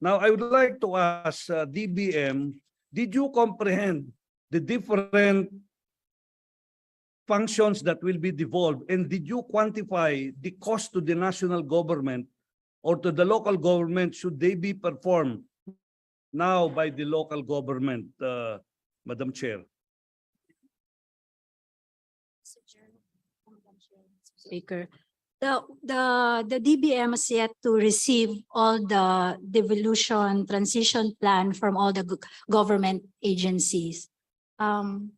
Now, I would like to ask DBM, did you comprehend the different functions that will be devolved, and did you quantify the cost to the national government or to the local government should they be performed now by the local government, Madam Chair? Speaker, the DBM has yet to receive all the devolution transition plan from all the government agencies. I'll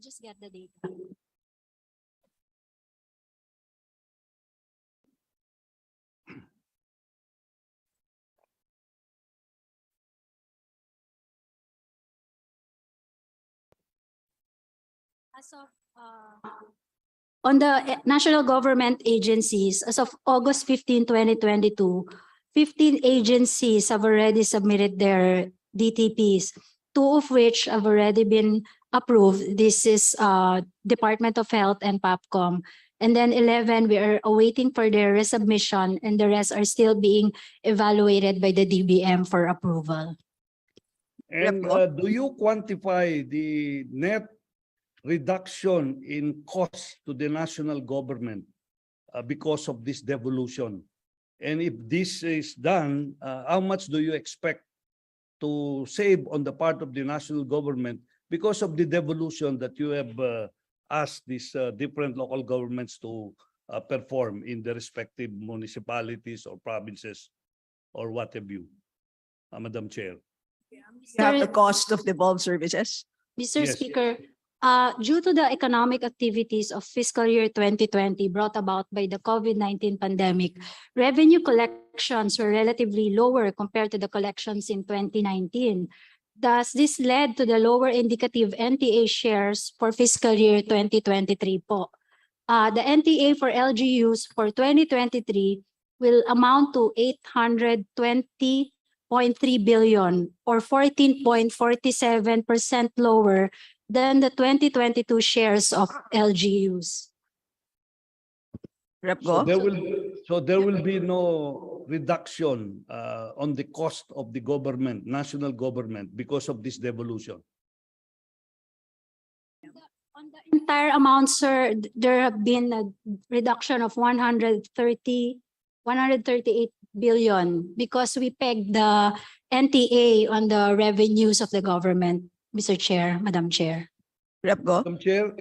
just get the data. As of on the national government agencies, as of August 15, 2022, 15 agencies have already submitted their DTPs, 2 of which have already been approved. This is Department of Health and PAPCOM. And then 11, we are awaiting for their resubmission, and the rest are still being evaluated by the DBM for approval. And do you quantify the net reduction in cost to the national government because of this devolution? And if this is done, how much do you expect to save on the part of the national government because of the devolution that you have asked these different local governments to perform in the respective municipalities or provinces or what have you, Madam Chair? Not the cost of devolved services. Mr. Yes. Speaker, due to the economic activities of fiscal year 2020 brought about by the COVID-19 pandemic, revenue collections were relatively lower compared to the collections in 2019. Thus, this led to the lower indicative NTA shares for fiscal year 2023 po. The NTA for LGUs for 2023 will amount to 820.3 billion or 14.47% lower than the 2022 shares of LGUs. Rep. So Go. there will be no reduction on the cost of the government, national government, because of this devolution. On the entire amount, sir, there have been a reduction of 138 billion because we pegged the NTA on the revenues of the government, Mr. Chair, Madam Chair. Rep. Go. Madam Chair,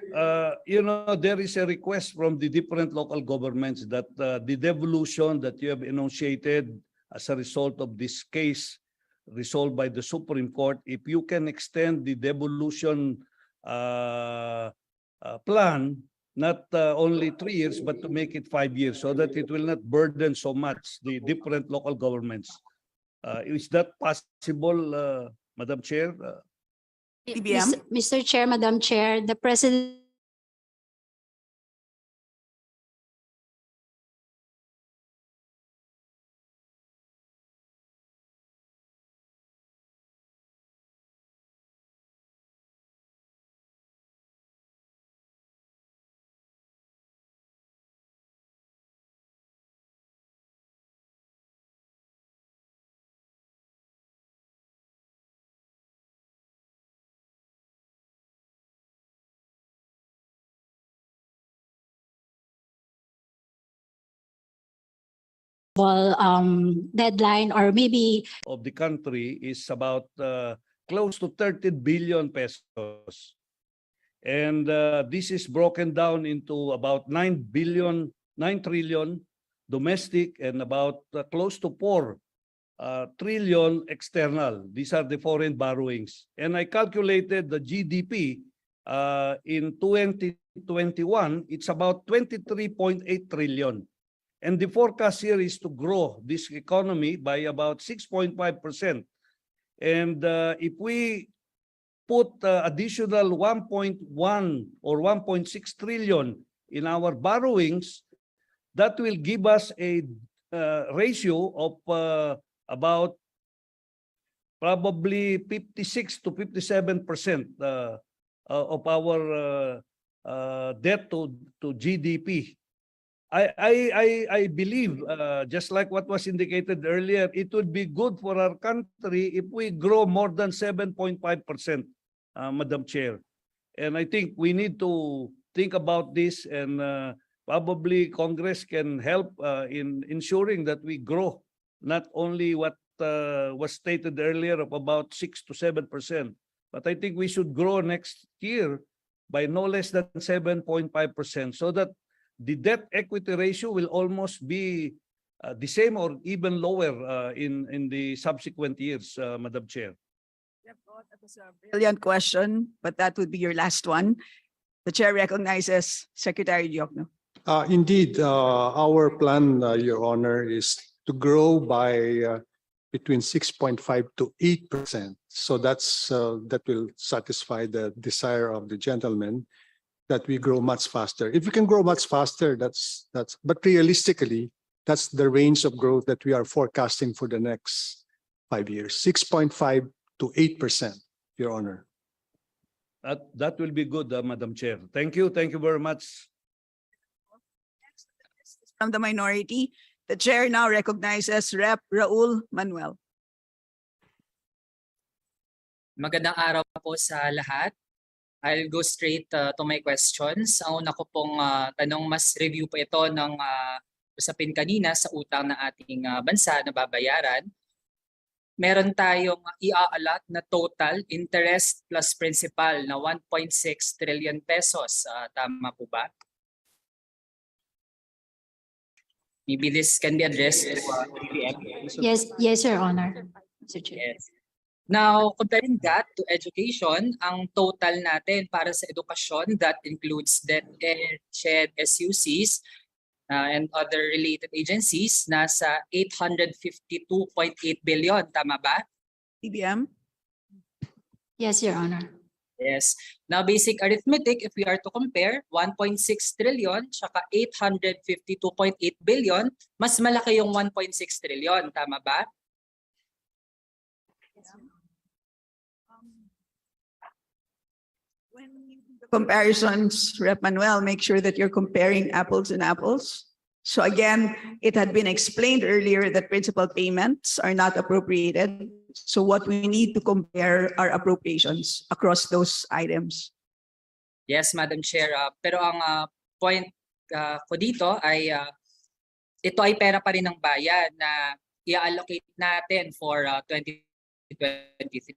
there is a request from the different local governments that the devolution that you have enunciated as a result of this case resolved by the Supreme Court, if you can extend the devolution plan, not only 3 years, but to make it 5 years so that it will not burden so much the different local governments. Is that possible, Madam Chair? DBM. Mr. Chair, Madam Chair, the President deadline or maybe Of the country is about close to 30 billion pesos. And this is broken down into about 9 trillion domestic and about close to 4 trillion external. These are the foreign borrowings. And I calculated the GDP in 2021, it's about 23.8 trillion. And the forecast here is to grow this economy by about 6.5%. And if we put additional 1.1 or 1.6 trillion in our borrowings, that will give us a ratio of about probably 56 to 57% of our debt to GDP. I believe, just like what was indicated earlier, it would be good for our country if we grow more than 7.5%, Madam Chair. And I think we need to think about this, and probably Congress can help in ensuring that we grow not only what was stated earlier of about 6 to 7%, but I think we should grow next year by no less than 7.5%, so that the debt equity ratio will almost be the same or even lower in the subsequent years, Madam Chair. That was a brilliant question, but that would be your last one. The chair recognizes Secretary Diokno. Indeed, our plan, Your Honor, is to grow by between 6.5 to 8%. So that will satisfy the desire of the gentleman that we grow much faster. If we can grow much faster, but realistically, that's the range of growth that we are forecasting for the next 5 years, 6.5 to 8%, Your Honor. That will be good, Madam Chair. Thank you. Thank you very much. From the minority, the chair now recognizes Rep. Raul Manuel. Magandang araw po sa lahat. I'll go straight to my questions. Ang una ko pong tanong, mas review po ito ng usapin kanina sa utang na ating bansa na babayaran. Meron tayong i-allot na total interest plus principal na 1.6 trillion pesos. Tama po ba? Maybe this can be addressed to BBM. Yes, Your Honor. Mr. Chair. Yes. Now, comparing that to education, ang total natin para sa edukasyon, that includes DepEd, SHED, SUCs, and other related agencies, nasa 852.8 billion. Tama ba? BBM. Yes, Your Honor. Yes. Now, basic arithmetic, if we are to compare, 1.6 trillion tsaka 852.8 billion, mas malaki yung 1.6 trillion. Tama ba? When you do the comparisons, Rep. Manuel, make sure that you're comparing apples and apples. So again, it had been explained earlier that principal payments are not appropriated. So what we need to compare are appropriations across those items. Yes, Madam Chair. Pero ang point ko dito ay ito ay pera pa rin ng bayan na i-allocate natin for 2023.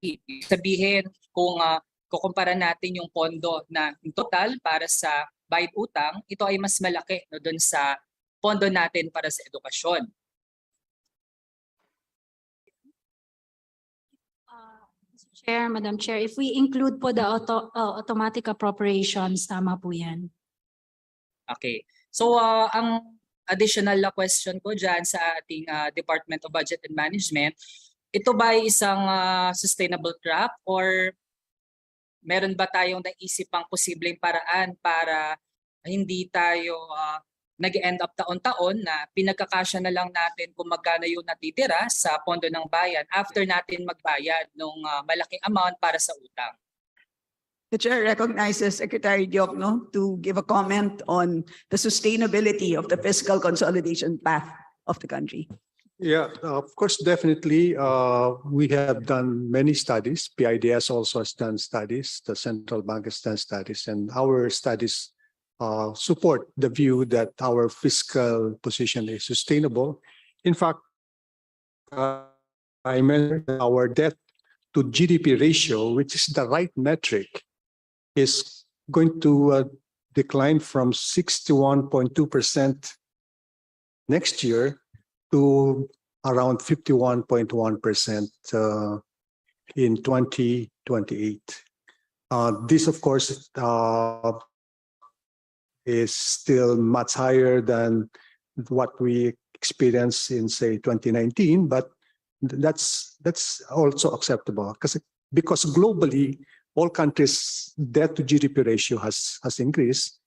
Ibig sabihin, kung kukumpara natin yung pondo na in total para sa bayad utang, ito ay mas malaki no, doon sa pondo natin para sa edukasyon. Mr. Chair, Madam Chair, if we include po the automatic appropriations, tama po yan. Okay. So ang additional na question ko dyan sa ating Department of Budget and Management, ito ba ay isang sustainable track or meron ba tayong naisipang posibleng paraan para hindi tayo nag-end up taon-taon na pinagkakasya na lang natin kung magkano yung natitira sa pondo ng bayan after natin magbayad ng malaking amount para sa utang? The chair recognizes Secretary Diokno to give a comment on the sustainability of the fiscal consolidation path of the country. Yeah, of course, definitely. We have done many studies. PIDS also has done studies. The central bank has done studies, and our studies support the view that our fiscal position is sustainable. In fact, I mentioned our debt to GDP ratio, which is the right metric, is going to decline from 61.2% next year to around 51.1% in 2028. This, of course, is still much higher than what we experienced in, say, 2019, but that's also acceptable because globally, all countries' debt to GDP ratio has increased,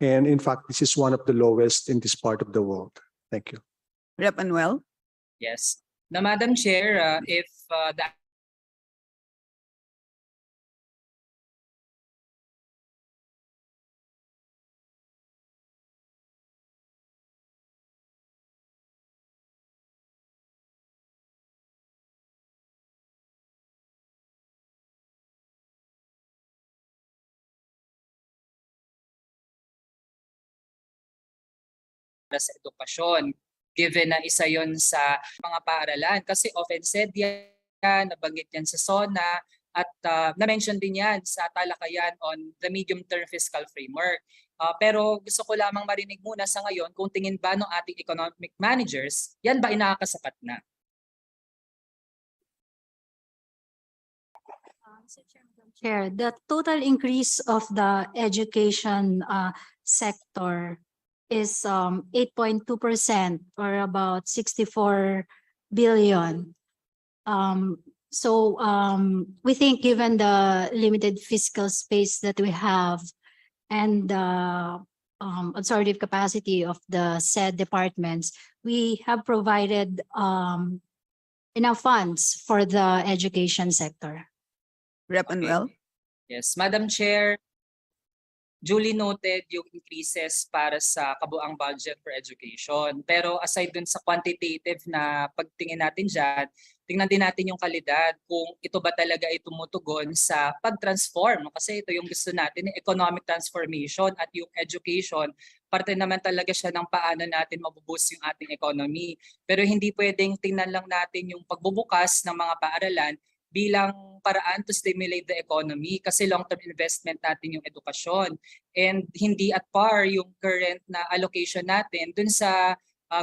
and in fact, this is one of the lowest in this part of the world. Thank you. Rep. Manuel. Yes. Now, Madam Chair, if the sa edukasyon, given na isa yon sa mga paaralan. Kasi often said yan, nabanggit yan sa SONA, at na-mention din yan sa talakayan on the medium-term fiscal framework. Pero gusto ko lamang marinig muna sa ngayon kung tingin ba ng ating economic managers, yan ba inakasapat na? Chair, the total increase of the education sector is 8.2% or about 64 billion. We think given the limited fiscal space that we have and the absorptive capacity of the said departments, we have provided enough funds for the education sector. Rep. Manuel. Yes, Madam Chair, duly noted yung increases para sa kabuang budget for education. Pero aside dun sa quantitative na pagtingin natin dyan, tingnan din natin yung kalidad kung ito ba talaga ay tumutugon sa pag-transform. Kasi ito yung gusto natin, economic transformation, at yung education, parte naman talaga siya ng paano natin mabuboost yung ating economy. Pero hindi pwedeng tingnan lang natin yung pagbubukas ng mga paaralan bilang paraan to stimulate the economy, kasi long-term investment natin yung edukasyon, and hindi at par yung current na allocation natin dun sa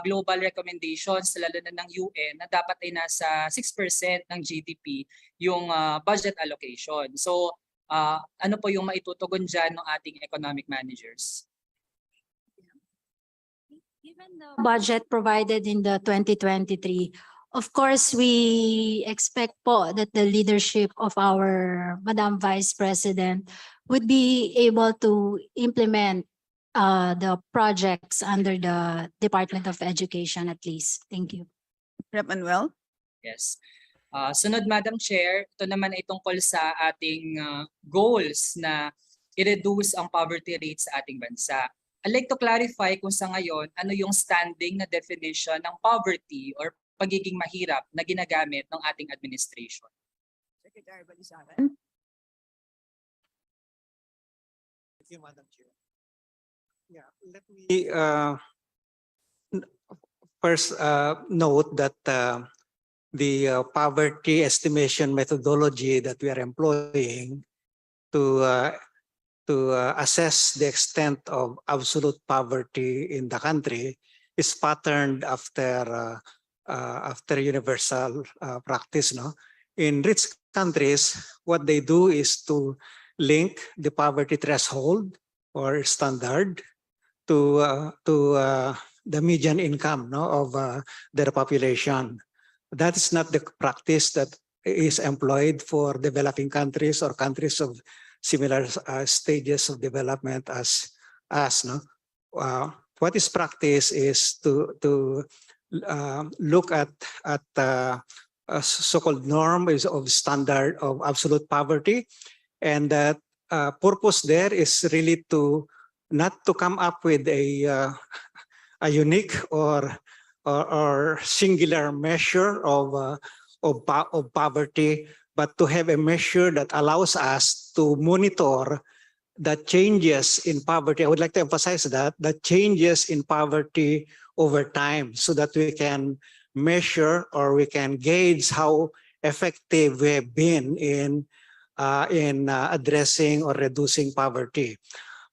global recommendations lalo na ng UN na dapat ay nasa 6% ng GDP yung budget allocation. So ano po yung maitutugon dyan ng ating economic managers? Given the budget provided in the 2023, of course, we expect po that the leadership of our Madam Vice President would be able to implement the projects under the Department of Education at least. Thank you. Rep. Manuel. Yes. Sunod, Madam Chair, ito naman ay tungkol sa ating goals na i-reduce ang poverty rate sa ating bansa. I'd like to clarify kung sa ngayon ano yung standing na definition ng poverty or pagiging mahirap na ginagamit ng ating administration. Secretary Balisacan. Thank you, Madam Chair. Yeah, let me first note that the poverty estimation methodology that we are employing to assess the extent of absolute poverty in the country is patterned after universal practice. No? In rich countries, what they do is to link the poverty threshold or standard to the median income, no, of their population. That is not the practice that is employed for developing countries or countries of similar stages of development as us. No? What is practice is to look at so-called norm is of standard of absolute poverty, and that purpose there is really to not to come up with a unique or singular measure of poverty, but to have a measure that allows us to monitor the changes in poverty. I would like to emphasize that the changes in poverty over time, so that we can measure or we can gauge how effective we have been in addressing or reducing poverty.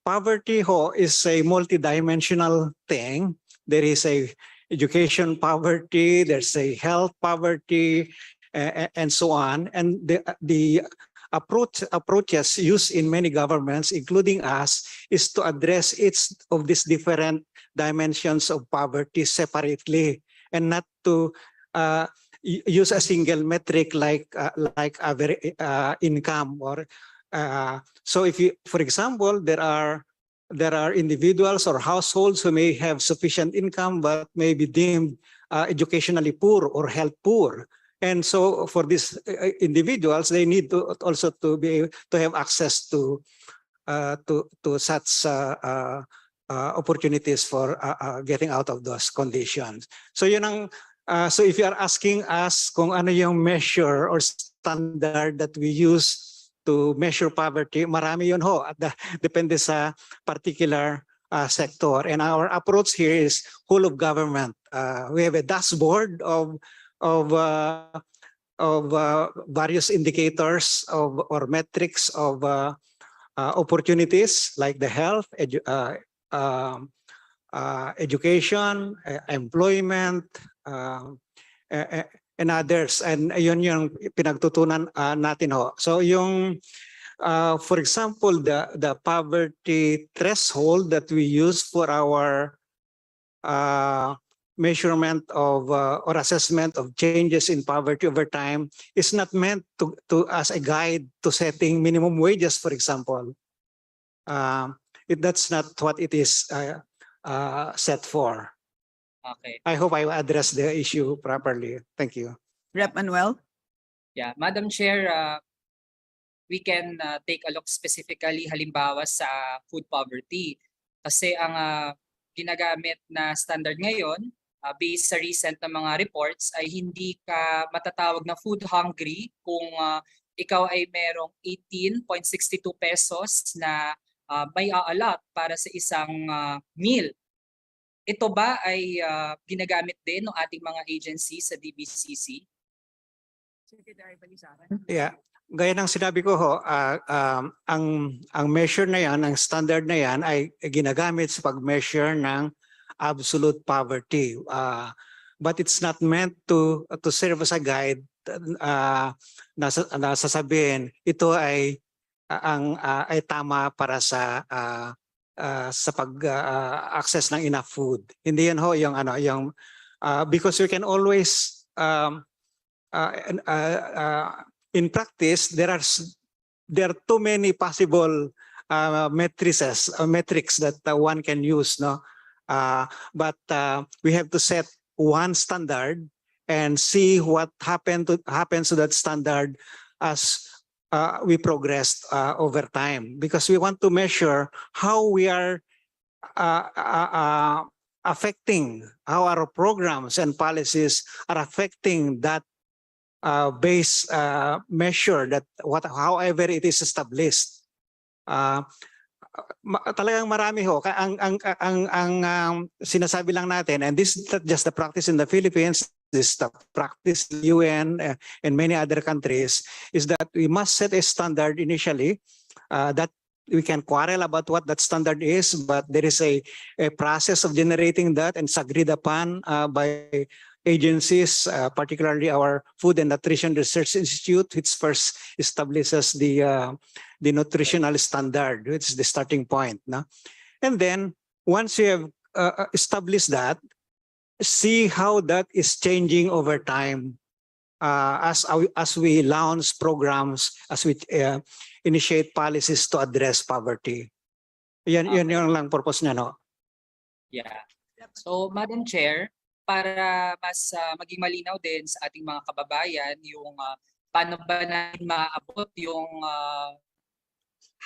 Poverty is a multidimensional thing. There is a education poverty, there's a health poverty, and so on. And the approaches used in many governments, including us, is to address each of these different dimensions of poverty separately, and not to use a single metric like average income. Or so, if you, for example, there are individuals or households who may have sufficient income but may be deemed educationally poor or health poor. And so for these individuals, they need to also to be able to have access to such opportunities for getting out of those conditions. So yun ang so if you are asking us kung ano yung measure or standard that we use to measure poverty, marami yun ho. At depende sa particular sector. And our approach here is whole of government. We have a dashboard of various indicators or metrics of opportunities like the health, education, employment, and others. And yun yung pinagtutunan natin ho. So yung for example, the poverty threshold that we use for our measurement of or assessment of changes in poverty over time is not meant to as a guide to setting minimum wages, for example. That's not what it is set for. Okay. I hope I addressed the issue properly. Thank you. Rep Manuel? Yeah, Madam Chair, we can take a look specifically halimbawa sa food poverty. Kasi ang ginagamit na standard ngayon, based sa recent na mga reports, ay hindi ka matatawag na food hungry kung ikaw ay merong 18.62 pesos na may aalok para sa isang meal. Ito ba ay ginagamit din ng ating mga agency sa DBCC? Yeah. Gaya ng sinabi ko ho, ang measure na yan, ang standard na yan ay ginagamit sa pag-measure ng absolute poverty. But it's not meant to serve as a guide na sasabihin ito ay ay tama para sa pag-access ng enough food. Hindi yan ho yung because we can always in practice, there are too many possible metrics that one can use, no. But we have to set one standard and see what happens to that standard as we progress over time, because we want to measure how we are affecting, how our programs and policies are affecting that base measure, that however it is established. Talagang marami ho. Ang sinasabi lang natin, and this is not just the practice in the Philippines, this is the practice in the UN and many other countries, is that we must set a standard initially that we can quarrel about what that standard is, but there is a process of generating that and it's agreed upon by agencies, particularly our Food and Nutrition Research Institute, which first establishes the nutritional standard, which is the starting point. No? And then once you have established that, see how that is changing over time as we launch programs, as we initiate policies to address poverty. Yan yung lang purpose niya, no? Yeah. So, Madam Chair, para mas maging malinaw din sa ating mga kababayan yung paano ba natin maaabot yung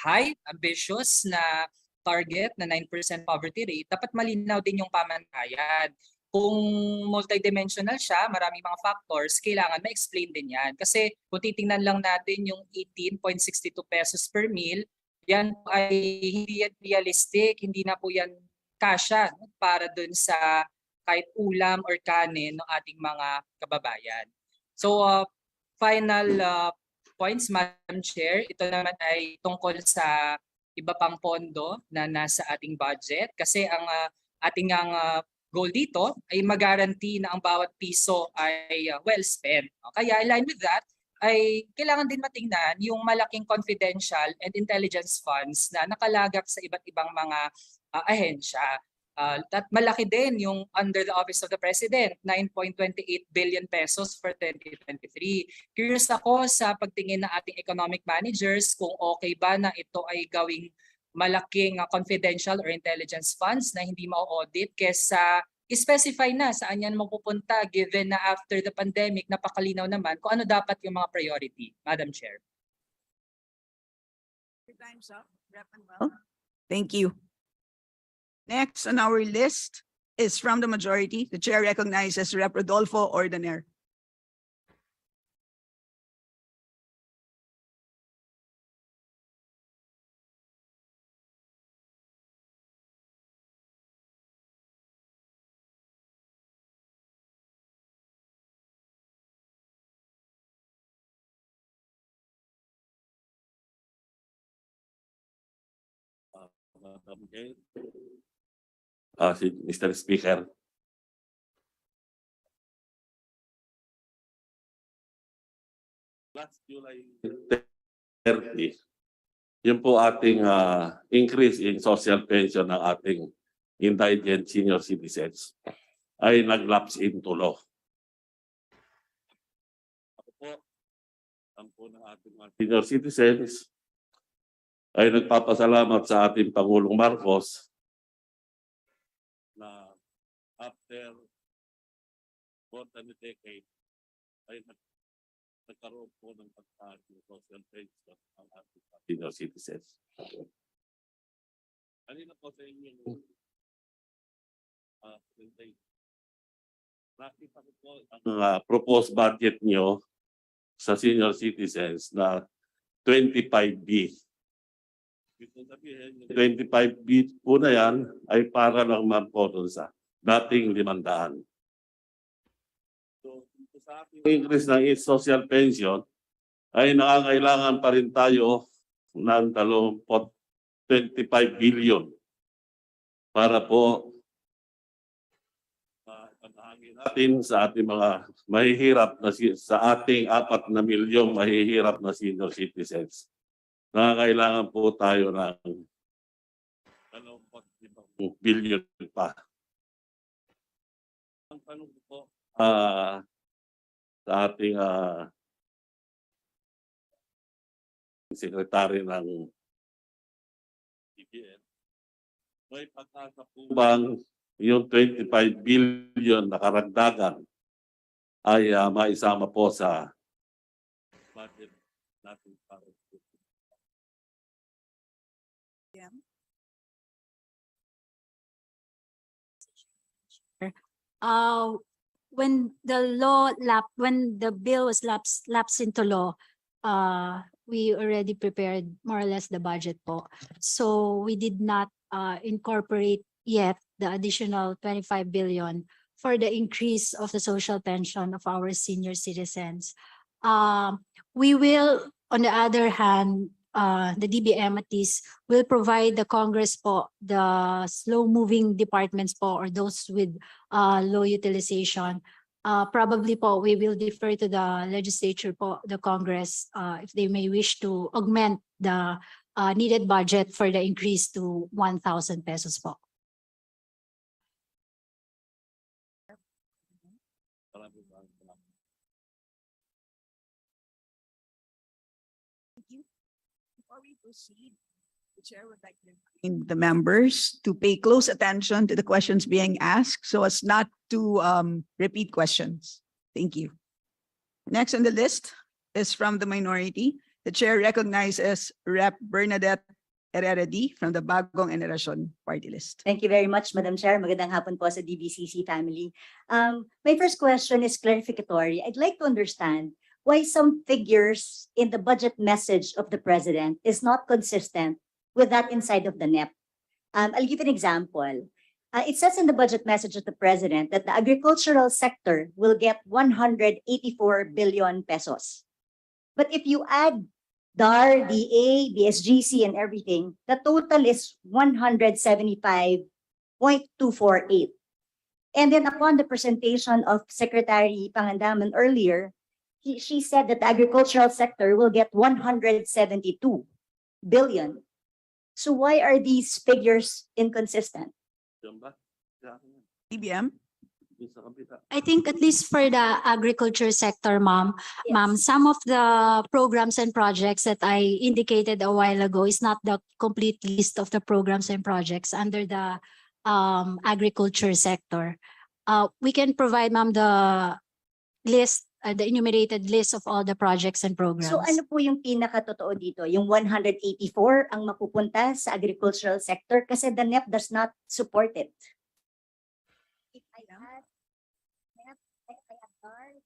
high, ambitious na target na 9% poverty rate, dapat malinaw din yung pamantayan. Kung multidimensional siya, maraming mga factors, kailangan ma-explain din yan. Kasi kung titingnan lang natin yung 18.62 pesos per meal, yan ay hindi yan realistic, hindi na po yan kasya para dun sa kahit ulam or kanin ng ating mga kababayan. So final points, Madam Chair, ito naman ay tungkol sa iba pang pondo na nasa ating budget, kasi ang ating goal dito ay mag-guarantee na ang bawat piso ay well spent. Kaya in line with that, ay kailangan din matingnan yung malaking confidential and intelligence funds na nakalagak sa iba't ibang mga ahensya. At malaki din yung under the Office of the President, 9.28 billion pesos for 2023. Curious ako sa pagtingin ng ating economic managers kung okay ba na ito ay gawing malaking confidential or intelligence funds na hindi ma-audit, kesa specify na saan yan mapupunta, given na after the pandemic napakalinaw naman kung ano dapat yung mga priority. Madam Chair. Time's up. Thank you. Next on our list is from the majority. The chair recognizes Rep. Rodolfo Ordener. Mr. Speaker. Last July 30, yun po ating increase in social pension ng ating indigent senior citizens ay nag-lapse into law. Ako po, ang po ng ating mga senior citizens ay nagpapasalamat sa ating Pangulong Marcos na after more than a decade ay nagkaroon po ng pagkakas ng social pension ang ating senior citizens. Kanina po sa inyo nakita ko po ang proposed budget nyo sa senior citizens na 25B. Ibig sabihin, yung 25B po na yan ay para lang man po doon sa dating 500. So, sa ating increase ng social pension, ay nangangailangan pa rin tayo ng 25 billion para po panahangin natin sa ating mga mahihirap na sa ating 4 na milyong mahihirap na senior citizens. Nangangailangan po tayo ng 25 billion pa. Ang tanong po sa ating sekretary ng BBM, may pagkasa po bang yung 25 billion na karagdagan ay maisama po sa budget natin para when the bill was lapsed into law, we already prepared more or less the budget po. So we did not incorporate yet the additional 25 billion for the increase of the social pension of our senior citizens. We will, on the other hand, the DBM at least will provide the Congress po, the slow-moving departments po, or those with low utilization. Probably po, we will defer to the legislature po, the Congress, if they may wish to augment the needed budget for the increase to 1,000 pesos po. Before we proceed, the chair would like to remind the members to pay close attention to the questions being asked so as not to repeat questions. Thank you. Next on the list is from the minority. The chair recognizes Rep. Bernadette Herrera D from the Bagong Henerasyon party list. Thank you very much, Madam Chair. Magandang hapon po sa DBCC family. My first question is clarificatory. I'd like to understand why some figures in the budget message of the President is not consistent with that inside of the NEP. I'll give an example. It says in the budget message of the President that the agricultural sector will get 184 billion pesos. But if you add DAR, DA, BSGC, and everything, the total is 175.248. And then upon the presentation of Secretary Pangandaman earlier, she said that the agricultural sector will get 172 billion. So why are these figures inconsistent? DBM? I think at least for the agriculture sector, ma'am, some of the programs and projects that I indicated a while ago is not the complete list of the programs and projects under the agriculture sector. We can provide, ma'am, the list, the enumerated list of all the projects and programs. So ano po yung pinakatotoo dito? Yung 184 ang mapupunta sa agricultural sector kasi the NEP does not support it. If I add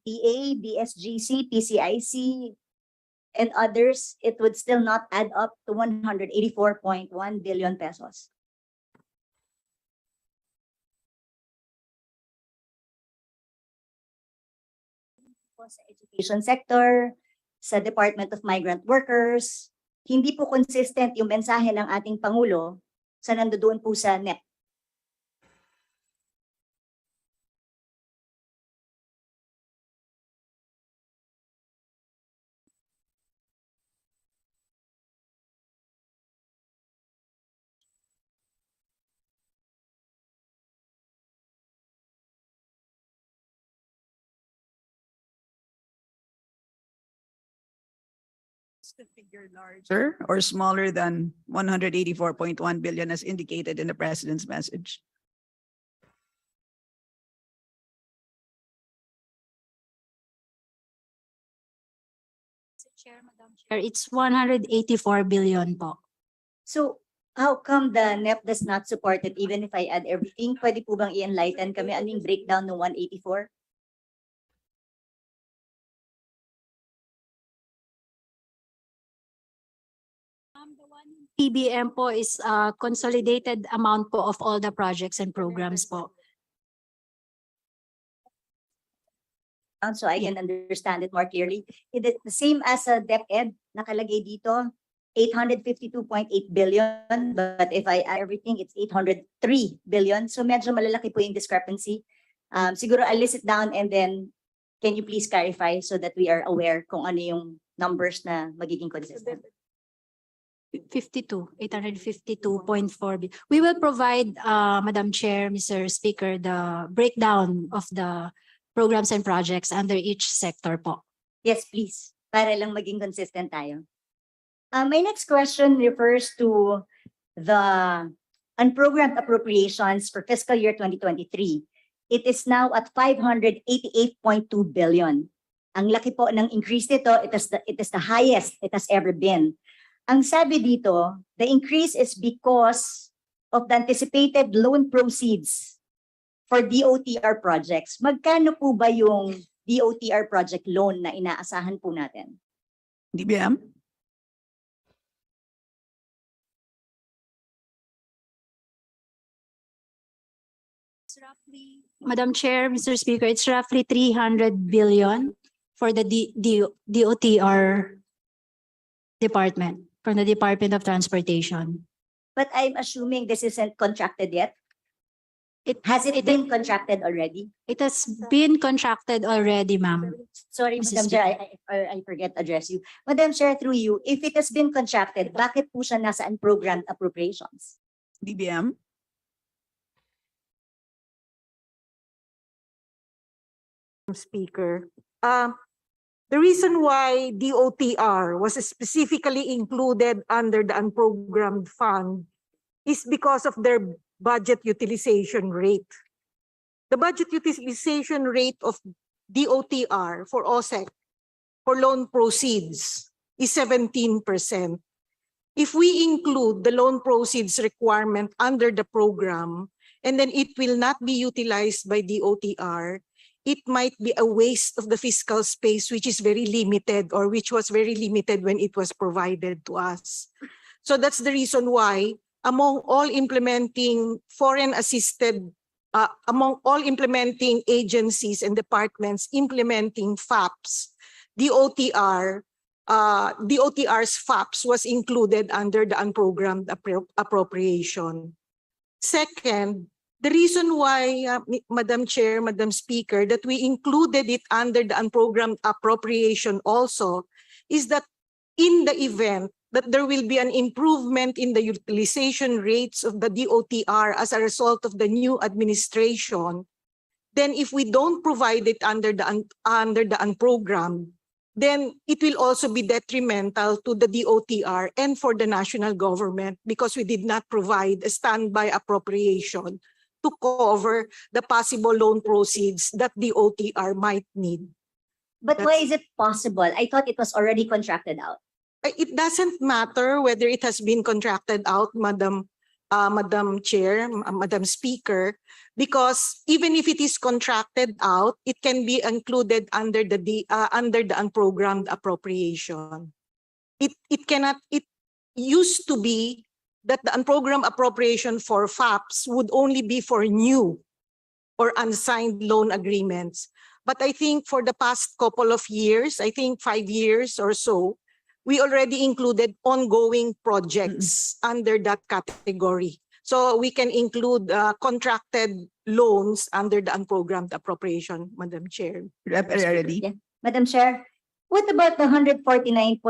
DA, BSGC, PCIC, and others, it would still not add up to 184.1 billion pesos. Sa education sector, sa Department of Migrant Workers, hindi po consistent yung mensahe ng ating Pangulo sa nandoon po sa NEP? Is the figure larger or smaller than 184.1 billion as indicated in the president's message? Chair, it's 184 billion po. So how come the NEP does not support it even if I add everything? Pwede po bang i-enlighten kami anong breakdown ng 184? PBM po is consolidated amount po of all the projects and programs po. So I can understand it more clearly. Is it the same as a DepEd? Nakalagay dito, 852.8 billion. But if I add everything, it's 803 billion. So medyo malalaki po yung discrepancy. Siguro I'll list it down and then can you please clarify so that we are aware kung ano yung numbers na magiging consistent? 852.4 billion. We will provide, Madam Chair, Mr. Speaker, the breakdown of the programs and projects under each sector po. Yes, please. Para lang maging consistent tayo. My next question refers to the unprogrammed appropriations for fiscal year 2023. It is now at 588.2 billion. Ang laki po ng increase nito. It is the highest it has ever been. Ang sabi dito, the increase is because of the anticipated loan proceeds for DOTR projects. Magkano po ba yung DOTR project loan na inaasahan po natin? DBM? Madam Chair, Mr. Speaker, it's roughly 300 billion for the DOTR department, from the Department of Transportation. But I'm assuming this isn't contracted yet. Has it been contracted already? It has been contracted already, ma'am. Sorry, Mrs. Madam Chair, I forget to address you. Madam Chair, through you, if it has been contracted, bakit po siya nasa unprogrammed appropriations? DBM? Speaker. The reason why DOTR was specifically included under the unprogrammed fund is because of their budget utilization rate. The budget utilization rate of DOTR for OSEC for loan proceeds is 17%. If we include the loan proceeds requirement under the program, and then it will not be utilized by DOTR, it might be a waste of the fiscal space, which is very limited, or which was very limited when it was provided to us. So that's the reason why among all implementing among all implementing agencies and departments implementing FAPs, DOTR's FAPs was included under the unprogrammed appropriation. Second, the reason why, Madam Chair, Madam Speaker, that we included it under the unprogrammed appropriation also is that in the event that there will be an improvement in the utilization rates of the DOTR as a result of the new administration, then if we don't provide it under the unprogrammed, then it will also be detrimental to the DOTR and for the national government because we did not provide a standby appropriation to cover the possible loan proceeds that the DOTR might need. But why is it possible? I thought it was already contracted out. It doesn't matter whether it has been contracted out, Madam Chair, Madam Speaker, because even if it is contracted out, it can be included under the unprogrammed appropriation. It used to be that the unprogrammed appropriation for FAPs would only be for new or unsigned loan agreements. But I think for the past couple of years, I think 5 years or so, we already included ongoing projects under that category. So we can include contracted loans under the unprogrammed appropriation, Madam Chair. Rep. Araradi. Yeah. Madam Chair, what about the 149.6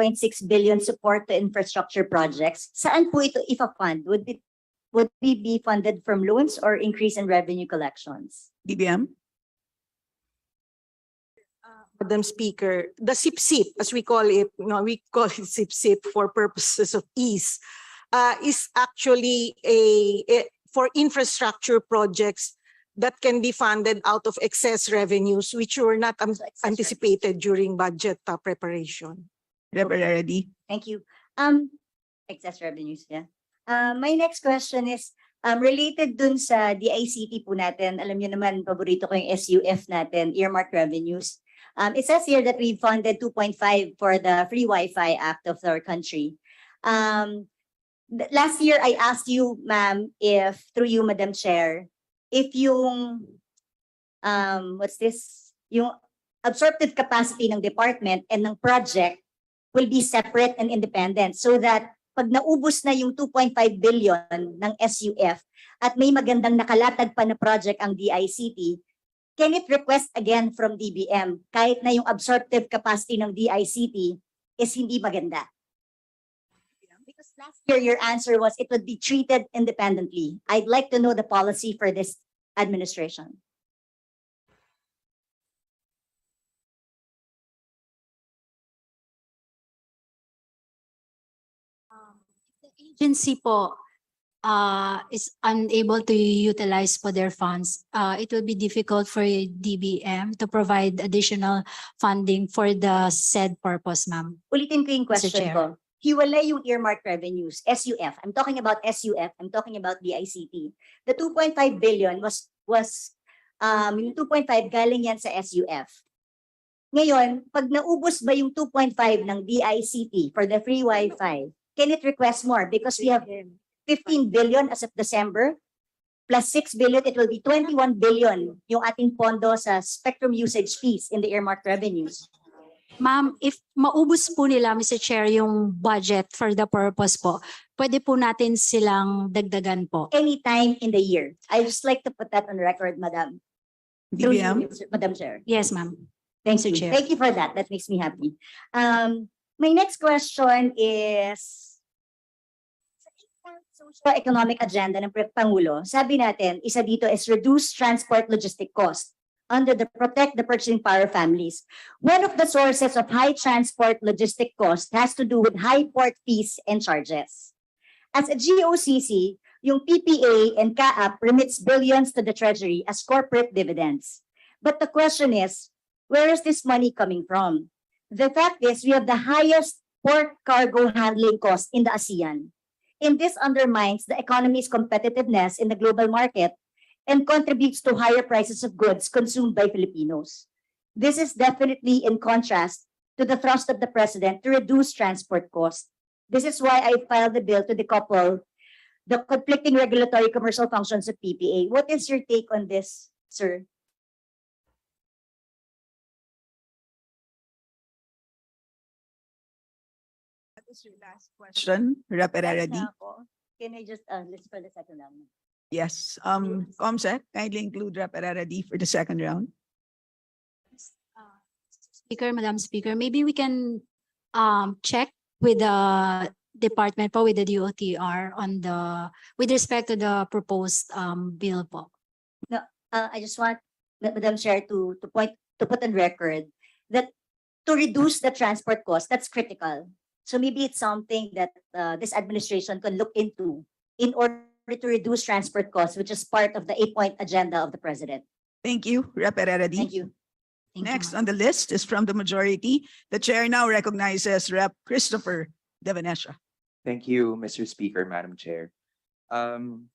billion support to infrastructure projects? Saan po ito if a fund? Would we be funded from loans or increase in revenue collections? DBM. Madam Speaker, the SIP-SIP, as we call it, we call it SIP-SIP for purposes of ease, is actually for infrastructure projects that can be funded out of excess revenues, which were not anticipated during budget preparation. Rep. Araradi. Thank you. Excess revenues, yeah. My next question is related dun sa DICT po natin. Alam niyo naman, paborito ko yung SUF natin, earmark revenues. It says here that we funded 2.5 for the Free Wi-Fi Act of our country. Last year, I asked you, ma'am, if through you, Madam Chair, if yung yung absorptive capacity ng department and ng project will be separate and independent so that pag naubos na yung 2.5 billion ng SUF at may magandang nakalatag pa na project ang DICT, can it request again from DBM kahit na yung absorptive capacity ng DICT is hindi maganda? Because last year your answer was it would be treated independently. I'd like to know the policy for this administration. The agency po is unable to utilize po their funds, it will be difficult for DBM to provide additional funding for the said purpose, ma'am. Ulitin ko yung question Chair. ko. Hiwalay yung earmark revenues, SUF. I'm talking about SUF. I'm talking about DICT. The 2.5 billion was yung 2.5 galing yan sa SUF. Ngayon, pag naubos ba yung 2.5 ng DICT for the free Wi-Fi, can it request more? Because we have 15 billion as of December, plus 6 billion, it will be 21 billion yung ating pondo sa spectrum usage fees in the earmark revenues. Ma'am, if maubos po nila, Mr. Chair, yung budget for the purpose po, pwede po natin silang dagdagan po. Anytime in the year. I just like to put that on record, Madam. Through you, DBM. Madam Chair. Yes, ma'am. Thank you. Chair. Thank you for that. That makes me happy. My next question is, sa socio-economic agenda ng Pangulo, sabi natin, isa dito is reduce transport logistic cost under the Protect the Purchasing Power families. One of the sources of high transport logistic cost has to do with high port fees and charges. As a GOCC, yung PPA and CAAP remits billions to the Treasury as corporate dividends. But the question is, where is this money coming from? The fact is, we have the highest port cargo handling cost in the ASEAN. And this undermines the economy's competitiveness in the global market and contributes to higher prices of goods consumed by Filipinos. This is definitely in contrast to the thrust of the President to reduce transport costs. This is why I filed the bill to decouple the conflicting regulatory commercial functions of PPA. What is your take on this, sir? That is your last question, Rep. Araradi. Can I just list for the second round? Yes. Comsec, kindly include Rep. Araradi for the second round. Speaker, Madam Speaker, maybe we can check with the department po, with the DOTR on with respect to the proposed bill po. I just want Madam Chair to put on record that to reduce the transport cost, that's critical. So maybe it's something that this administration can look into in order to reduce transport costs, which is part of the 8-point agenda of the President. Thank you, Rep. Araradi. Thank you. Thank you, Next ma'am. on the list is from the majority. The chair now recognizes Rep. Christopher De Venecia. Thank you, Mr. Speaker, Madam Chair. To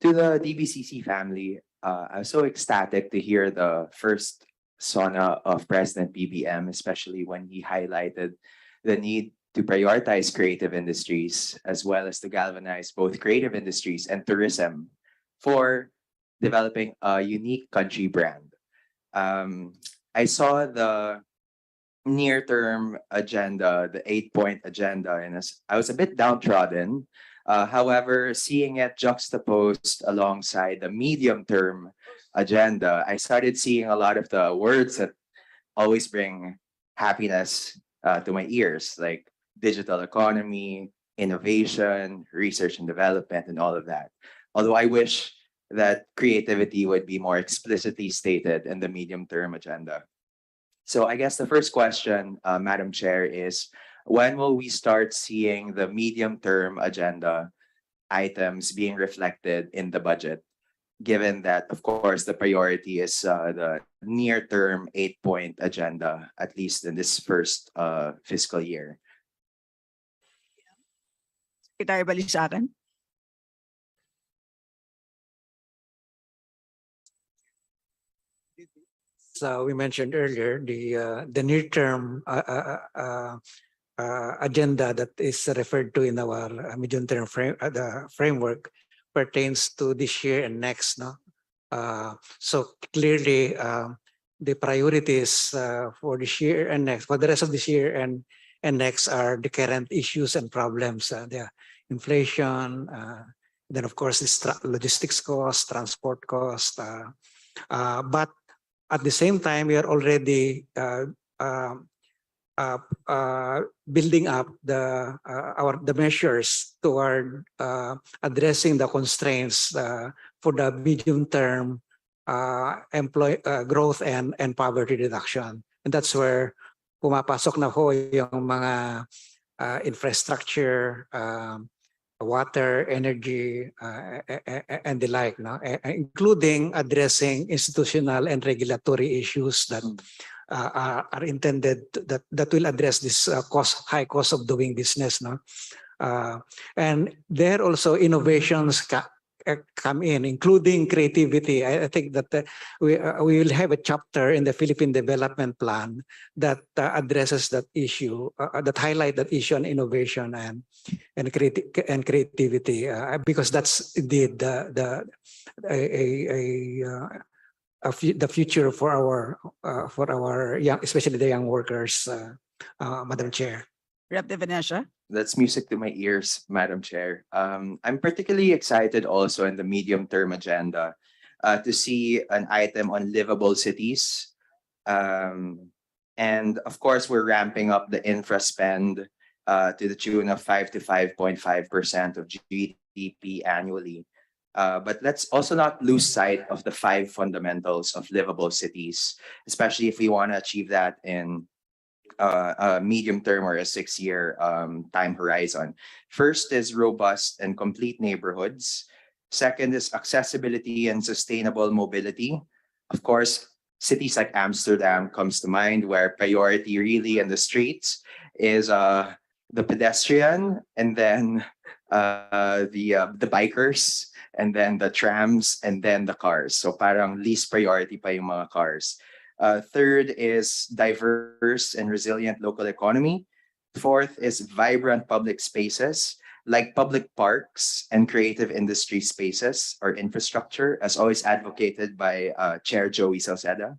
the DBCC family, I'm so ecstatic to hear the first SONA of President BBM, especially when he highlighted the need to prioritize creative industries as well as to galvanize both creative industries and tourism for developing a unique country brand. I saw the near-term agenda, the 8-point agenda, and I was a bit downtrodden However, seeing it juxtaposed alongside the medium-term agenda, I started seeing a lot of the words that always bring happiness to my ears, like digital economy, innovation, research and development, and all of that. Although I wish that creativity would be more explicitly stated in the medium-term agenda. So I guess the first question, Madam Chair, is when will we start seeing the medium-term agenda items being reflected in the budget? Given that, of course, the priority is the near-term 8-point agenda, at least in this first fiscal year. Secretary Balisacan. So we mentioned earlier the near-term agenda that is referred to in our medium-term framework pertains to this year and next. No, so clearly the priorities for this year and next, for the rest of this year and next, are the current issues and problems. The inflation, then of course this logistics cost, transport cost, but at the same time, we are already building up the measures toward addressing the constraints for the medium-term growth and poverty reduction, and that's where pumapasok na ho yung mga infrastructure, water, energy, and the like, no? Including addressing institutional and regulatory issues that are intended that will address this high cost of doing business, no? And there also innovations come in, including creativity. I think that we will have a chapter in the Philippine Development Plan that addresses that issue, that highlight that issue on innovation and creativity, because that's indeed the future for our young, especially the young workers, Madam Chair. Rep. De Venecia. That's music to my ears, Madam Chair. I'm particularly excited also in the medium-term agenda to see an item on livable cities. And of course, we're ramping up the infra spend to the tune of 5 to 5.5% of GDP annually. But let's also not lose sight of the 5 fundamentals of livable cities, especially if we want to achieve that in a medium term or a 6-year time horizon. First is robust and complete neighborhoods. Second is accessibility and sustainable mobility. Of course, cities like Amsterdam comes to mind, where priority really in the streets is the pedestrian, and then the bikers, and then the trams, and then the cars. So parang least priority pa yung mga cars. Third is diverse and resilient local economy. Fourth is vibrant public spaces like public parks and creative industry spaces or infrastructure, as always advocated by Chair Joey Salceda.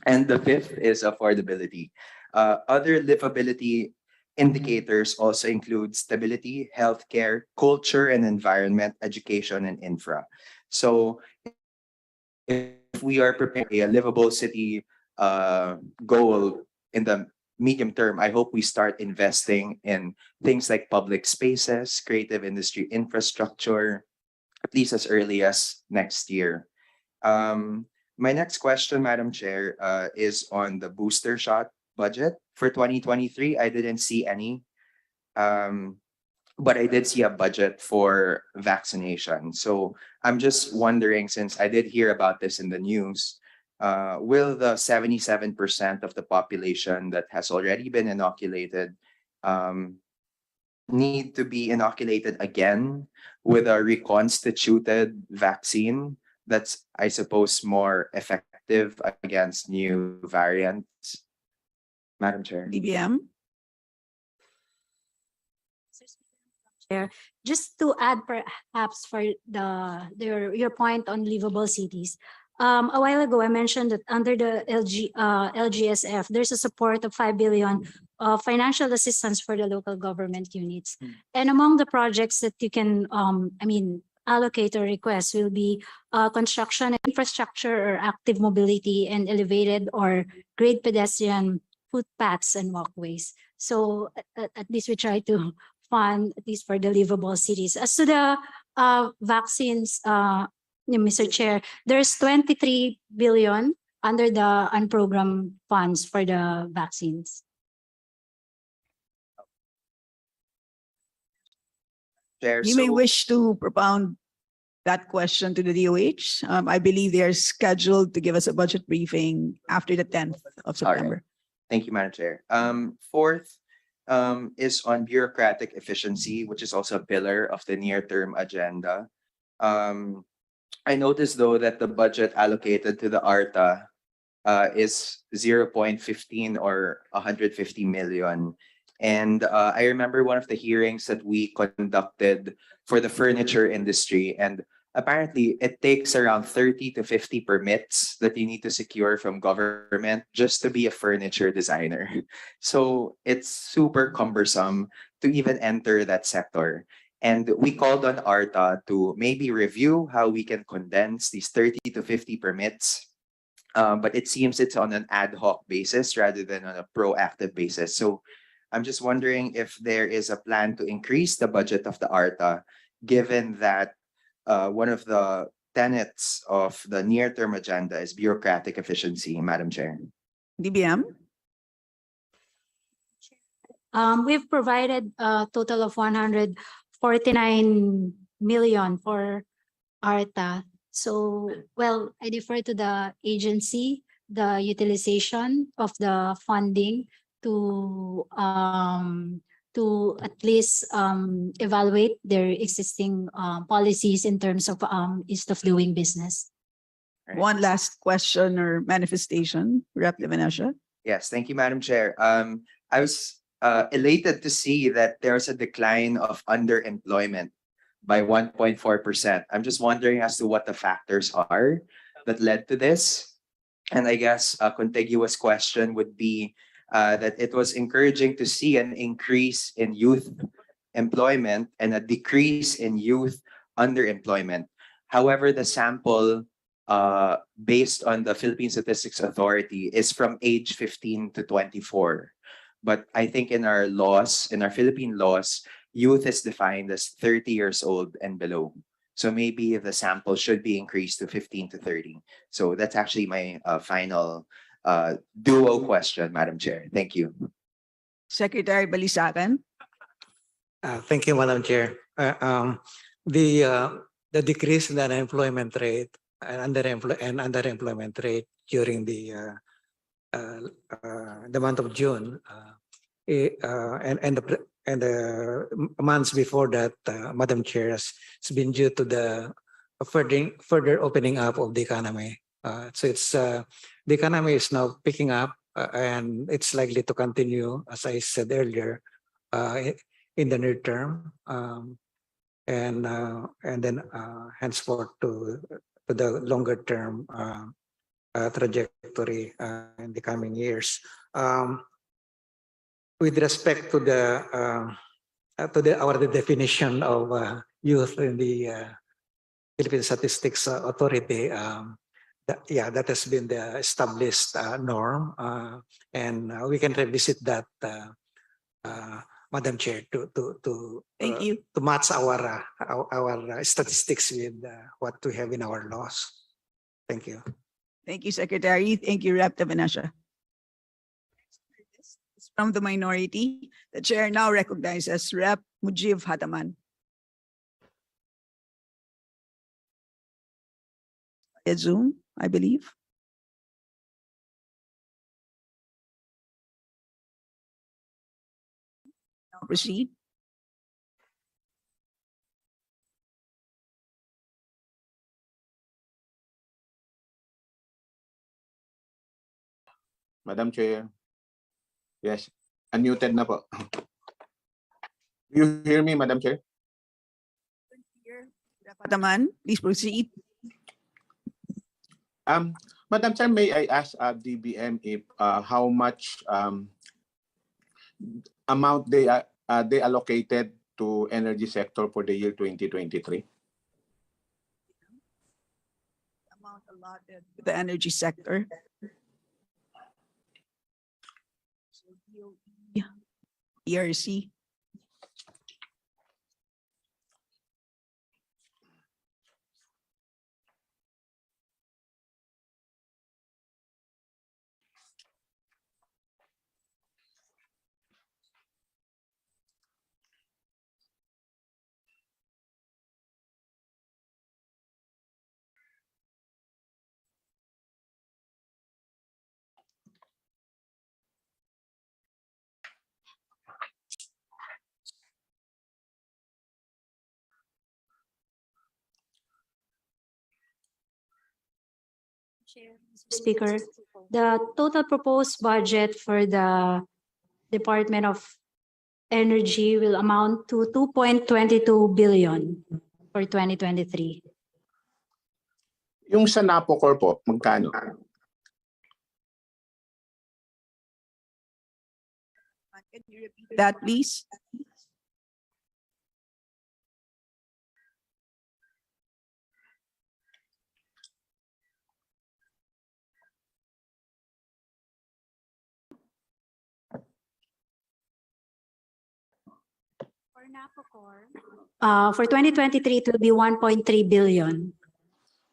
And the fifth is affordability. Other livability indicators also include stability, healthcare, culture and environment, education, and infra. So if we are preparing a livable city goal in the medium term, I hope we start investing in things like public spaces, creative industry infrastructure, at least as early as next year. My next question, Madam Chair, is on the booster shot budget for 2023. I didn't see any, but I did see a budget for vaccination. So I'm just wondering, since I did hear about this in the news, will the 77% of the population that has already been inoculated need to be inoculated again with a reconstituted vaccine that's, I suppose, more effective against new variants? Madam Chair. DBM. Just to add perhaps for your point on livable cities. A while ago, I mentioned that under the LGSF, there's a support of 5 billion financial assistance for the local government units. And among the projects that you can, allocate or request will be construction and infrastructure or active mobility and elevated or grade pedestrian footpaths and walkways. So at least we try to fund at least for the livable cities. As to the vaccines, Mr. Chair, there's 23 billion under the unprogrammed funds for the vaccines. Chair, You may so- wish to propound that question to the DOH. I believe they are scheduled to give us a budget briefing after the 10th of All right. September. Thank you, Madam Chair. Fourth is on bureaucratic efficiency, which is also a pillar of the near-term agenda. I noticed though that the budget allocated to the ARTA is 0.15 or 150 million. And I remember one of the hearings that we conducted for the furniture industry, and apparently it takes around 30 to 50 permits that you need to secure from government just to be a furniture designer. So it's super cumbersome to even enter that sector. And we called on ARTA to maybe review how we can condense these 30 to 50 permits. But it seems it's on an ad hoc basis rather than on a proactive basis. So I'm just wondering if there is a plan to increase the budget of the ARTA, given that one of the tenets of the near-term agenda is bureaucratic efficiency, Madam Chair. DBM? We've provided a total of 149 million for ARTA. So, well, I defer to the agency, the utilization of the funding to at least evaluate their existing policies in terms of ease of doing business. Right. One last question or manifestation, Rep. Levenasia. Yes, thank you, Madam Chair. I was elated to see that there's a decline of underemployment by 1.4%. I'm just wondering as to what the factors are that led to this. And I guess a contiguous question would be that it was encouraging to see an increase in youth employment and a decrease in youth underemployment. However, the sample based on the Philippine Statistics Authority is from age 15 to 24. But I think in our laws, in our Philippine laws, youth is defined as 30 years old and below. So maybe the sample should be increased to 15 to 30. So that's actually my final duo question, Madam Chair. Thank you. Secretary Balisacan. Thank you, Madam Chair. The decrease in the unemployment rate and underemployment rate during the month of June and the months before that, Madam Chair, has been due to the further opening up of the economy. So it's the economy is now picking up and it's likely to continue, as I said earlier, in the near term, and then henceforth to the longer term trajectory in the coming years. With respect to our definition of youth in the Philippine Statistics Authority, that has been the established norm, and we can revisit that, Madam Chair, to Thank you. to match our statistics with what we have in our laws. Thank you. Thank you, Secretary. Thank you, Rep. Levenasia. From the minority, the chair now recognizes Rep. Mujib Hataman. Zoom, I believe. Now proceed. Madam Chair. Yes, unmuted na po. You hear me, Madam Chair? Rep. Hataman, please proceed. Madam Chair, may I ask DBM if how much amount they allocated to energy sector for the year 2023? Amount allotted to the energy sector. ERC. Speaker, the total proposed budget for the Department of Energy will amount to 2.22 billion for 2023. Yung sa Napocor po, magkano? Can you repeat that, please? For 2023, it will be 1.3 billion.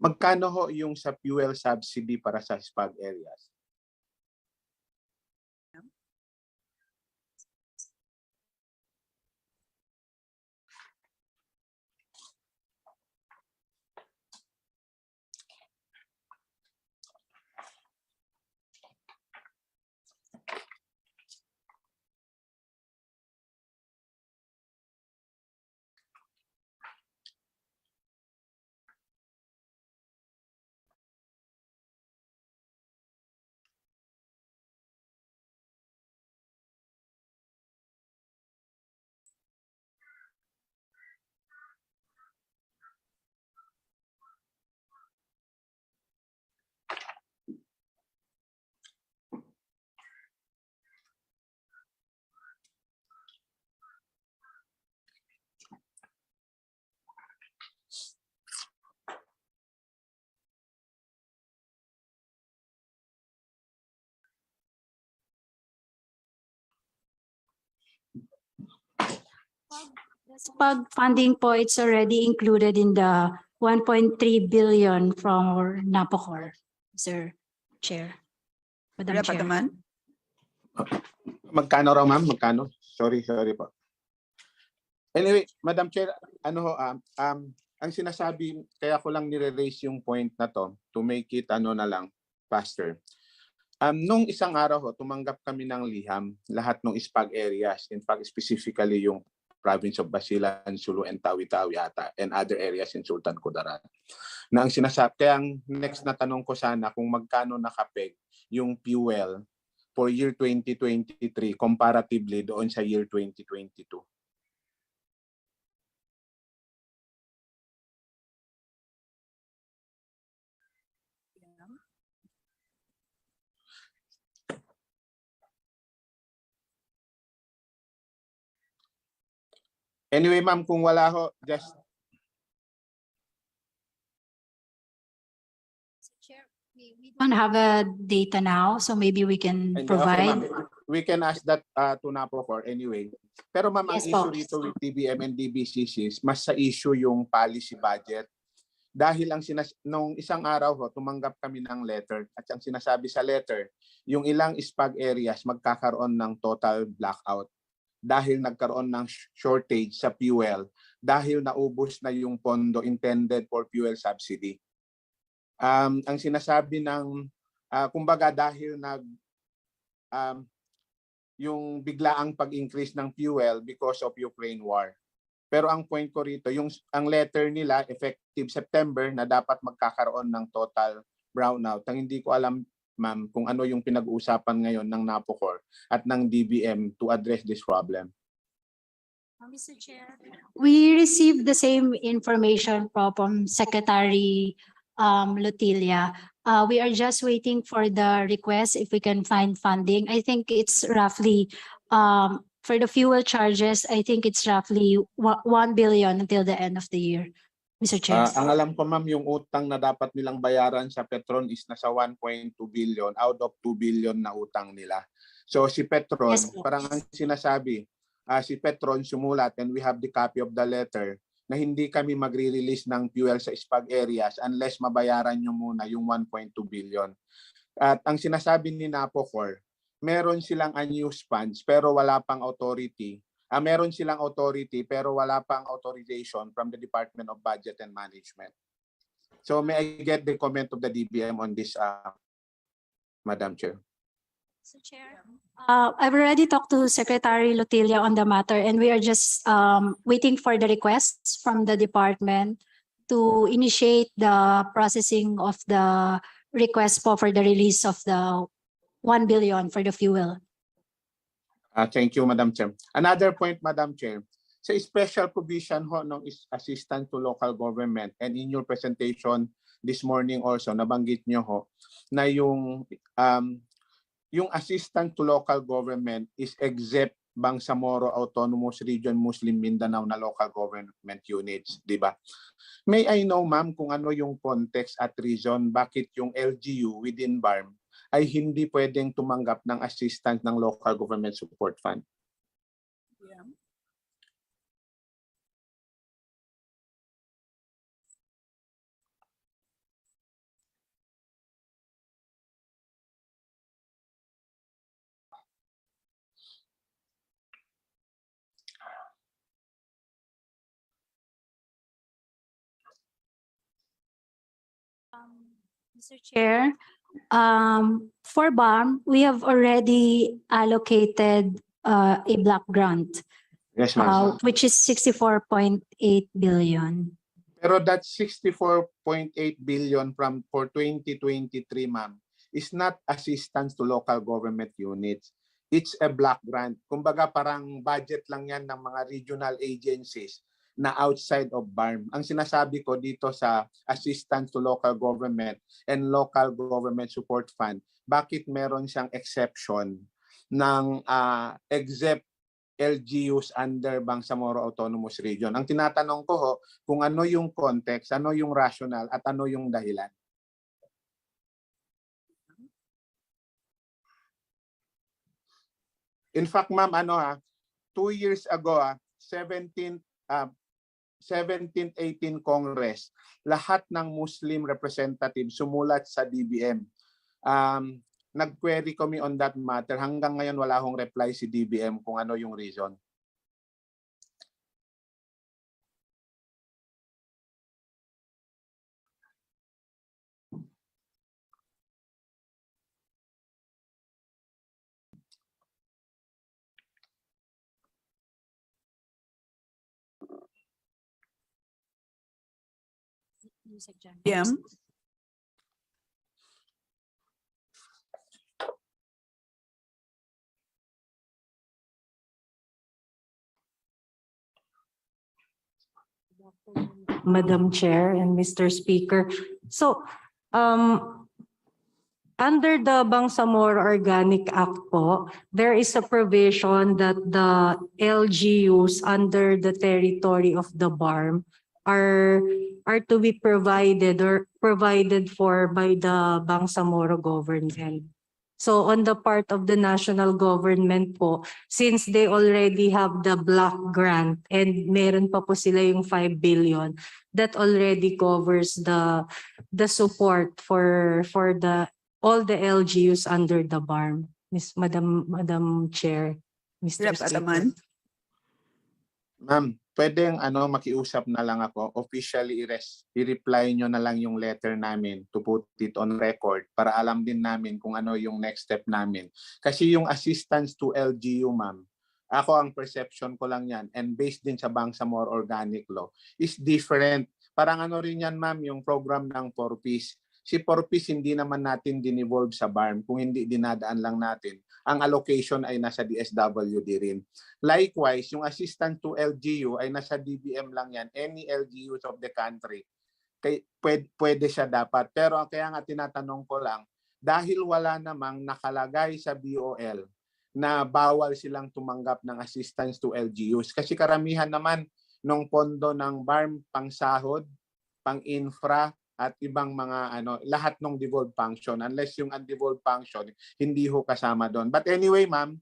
Magkano ho yung sa fuel subsidy para sa SPAG areas? Pag funding po, it's already included in the 1.3 billion from our Napocor, Sir Chair. Madam Chair. Pataman. Magkano raw, ma'am? Magkano? Sorry po. Anyway, Madam Chair, ang sinasabi, kaya ko lang nire-raise yung point na to to make it na lang faster. Nung isang araw ho, tumanggap kami ng liham, lahat ng SPAG areas, in fact specifically yung province of Basilan, Sulu, and Tawi-Tawi ata, and other areas in Sultan Kudarat. Na ang sinasabi, kaya ang next na tanong ko sana kung magkano nakapeg yung fuel for year 2023 comparatively doon sa year 2022. Anyway, ma'am, kung wala ho, just... We don't have a data now, so maybe we can provide. Okay, we can ask that to Napocor anyway. Pero ma'am, ang Yes, issue po. rito with TBM and DBCCs, mas sa issue yung policy budget. Dahil nung isang araw ho, tumanggap kami ng letter at ang sinasabi sa letter, yung ilang SPAG areas magkakaroon ng total blackout dahil nagkaroon ng shortage sa fuel dahil naubos na yung pondo intended for fuel subsidy. Ang sinasabi ng kumbaga dahil yung biglaang pag-increase ng fuel because of Ukraine war. Pero ang point ko rito, ang letter nila effective September na dapat magkakaroon ng total brownout. Ang hindi ko alam, ma'am, kung ano yung pinag-uusapan ngayon ng Napocor at ng DBM to address this problem. Mr. Chair, we received the same information from Secretary Lotilia. We are just waiting for the request if we can find funding. I think it's roughly For the fuel charges, I think it's roughly 1 billion until the end of the year, Mr. Chair. Ang alam ko ma'am, yung utang na dapat nilang bayaran sa Petron is nasa 1.2 billion out of 2 billion na utang nila. So si Petron, Yes, po. parang ang sinasabi, si Petron sumulat and we have the copy of the letter na hindi kami magre-release ng fuel sa spag areas unless mabayaran nyo muna yung 1.2 billion. At ang sinasabi ni Napocor, meron silang unused funds pero wala pang authority. Meron silang authority pero wala pang authorization from the Department of Budget and Management. So may I get the comment of the DBM on this, Madam Chair? Mr. Chair, I've already talked to Secretary Lotilla on the matter, and we are just waiting for the requests from the department to initiate the processing of the request for the release of the 1 billion for the fuel. Thank you, Madam Chair. Another point, Madam Chair, sa special provision ho ng assistance to local government, and in your presentation this morning also, nabanggit nyo ho na yung assistance to local government is exempt Bangsamoro Autonomous Region Muslim Mindanao na local government units, di ba? May I know, ma'am, kung ano yung context at reason bakit yung LGU within BARM ay hindi pwedeng tumanggap ng assistance ng local government support fund? Mr. Chair, for BARM, we have already allocated a block grant, Yes, ma'am. which is 64.8 billion. Pero that 64.8 billion for 2023, ma'am, is not assistance to local government units. It's a block grant. Kumbaga parang budget lang yan ng mga regional agencies na outside of BARM. Ang sinasabi ko dito sa assistance to local government and local government support fund, bakit meron siyang exception ng exempt LGUs under Bangsamoro Autonomous Region? Ang tinatanong ko ho, kung ano yung context, ano yung rationale, at ano yung dahilan. In fact, ma'am, 2 years ago, 17th 18 Congress, lahat ng Muslim representatives sumulat sa DBM. Nag-query kami on that matter. Hanggang ngayon wala akong reply si DBM kung ano yung reason. Yeah. Madam Chair and Mr. Speaker. So, under the Bangsamoro Organic Act po, there is a provision that the LGUs under the territory of the BARM are to be provided for by the Bangsamoro government. So on the part of the national government po, since they already have the block grant and meron pa po sila yung 5 billion, that already covers the support for all the LGUs under the BARM. Madam Chair, Mr. Rep. Speaker. Ataman. Ma'am, pwedeng makiusap na lang ako, officially i-reply nyo na lang yung letter namin to put it on record para alam din namin kung ano yung next step namin. Kasi yung assistance to LGU, ma'am, ako ang perception ko lang yan, and based din sa Bangsamoro Organic Law, is different. Parang rin yan, ma'am, yung program ng 4Ps. Si 4Ps hindi naman natin dinevolve sa BARM kung hindi dinadaan lang natin. Ang allocation ay nasa DSWD rin. Likewise, yung assistant to LGU ay nasa DBM lang yan. Any LGUs of the country, pwede siya dapat. Pero kaya nga tinatanong ko lang, dahil wala namang nakalagay sa BOL na bawal silang tumanggap ng assistance to LGUs. Kasi karamihan naman ng pondo ng BARM pangsahod, pang-infra, at ibang mga lahat ng devolved function. Unless yung undevolved function, hindi ho kasama doon. But anyway, ma'am,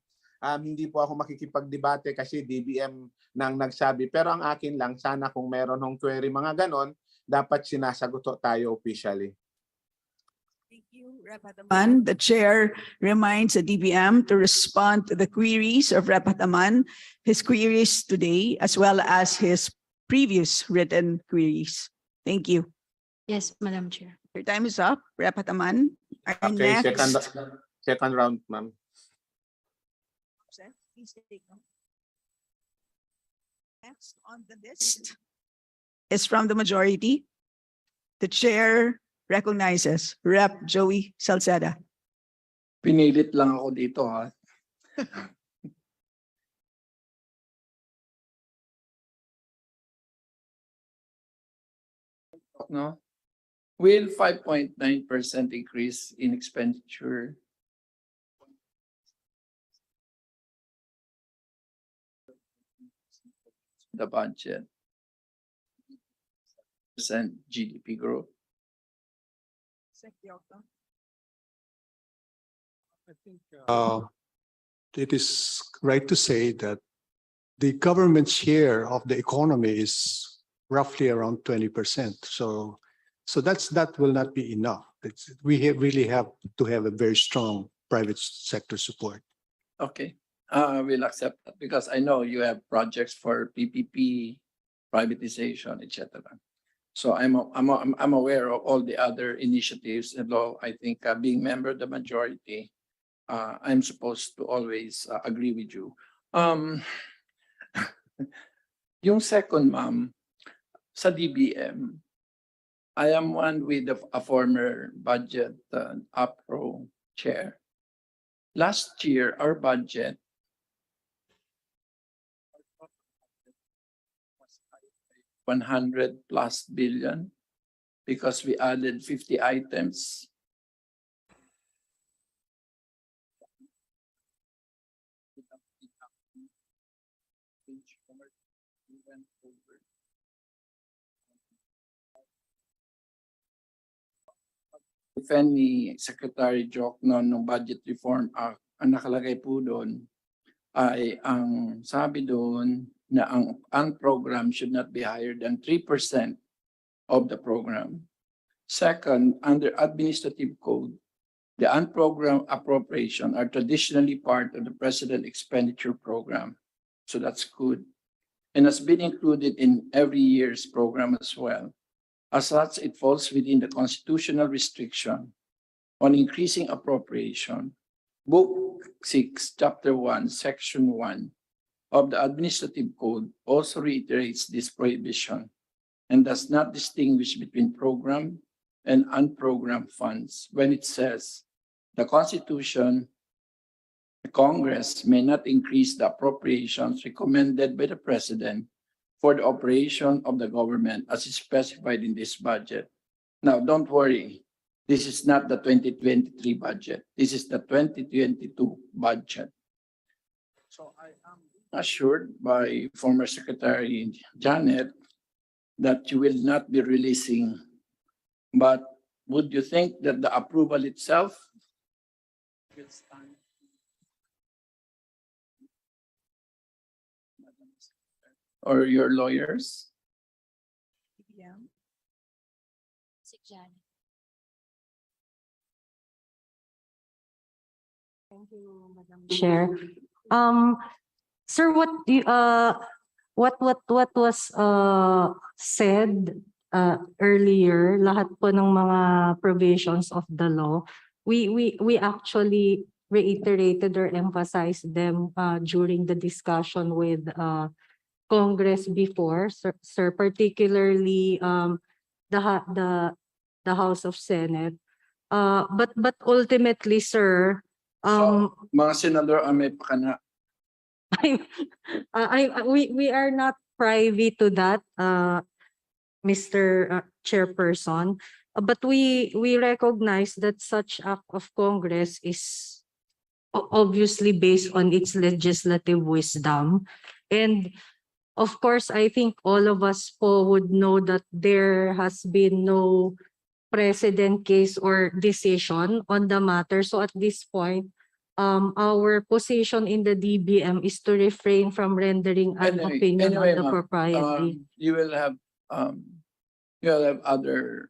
hindi po ako makikipagdebate kasi DBM nang nagsabi. Pero ang akin lang, sana kung meron hong query mga ganon, dapat sinasagot tayo officially. Thank you, Rep. Ataman. The chair reminds the DBM to respond to the queries of Rep. Ataman, his queries today, as well as his previous written queries. Thank you. Yes, Madam Chair. Your time is up, Rep. Ataman. Our Okay, next. second round, ma'am. Next on the list is from the majority. The chair recognizes Rep. Joey Salceda. Pinilit lang ako dito, ha. No? Will 5.9% increase in expenditure the budget percent GDP growth? I think it is right to say that the government share of the economy is roughly around 20%. So that will not be enough. Really have to have a very strong private sector support. Okay, we'll accept that because I know you have projects for PPP, privatization, etc. So I'm aware of all the other initiatives. Although I think being member of the majority, I'm supposed to always agree with you. Yung second, ma'am, sa DBM, I am one with a former budget APRO chair. Last year, our budget was 100+ billion because we added 50 items. Defend ni Secretary Joke nung Budget Reform Act, ang nakalagay po doon ay ang sabi doon na ang program should not be higher than 3% of the program. Second, under administrative code, the unprogrammed appropriation are traditionally part of the President Expenditure Program. So that's good. And has been included in every year's program as well. As such, it falls within the constitutional restriction on increasing appropriation. Book 6, Chapter 1, Section 1 of the Administrative Code also reiterates this prohibition and does not distinguish between program and unprogrammed funds when it says the Constitution, the Congress may not increase the appropriations recommended by the President for the operation of the government as is specified in this budget. Now, don't worry. This is not the 2023 budget. This is the 2022 budget. So I am assured by former Secretary Janet that you will not be releasing. But would you think that the approval itself will stand? Or your lawyers? Yeah. Thank you, Madam Chair. Sir, what was said earlier, lahat po ng mga provisions of the law, we actually reiterated or emphasized them during the discussion with Congress before, sir, particularly the House of Senate. But ultimately, sir, Mga senador, may pakana. we are not privy to that, Mr. Chairperson, but we recognize that such act of Congress is obviously based on its legislative wisdom. And of course, I think all of us po would know that there has been no precedent case or decision on the matter. So at this point, our position in the DBM is to refrain from rendering an opinion on the ma'am, propriety. you will have other.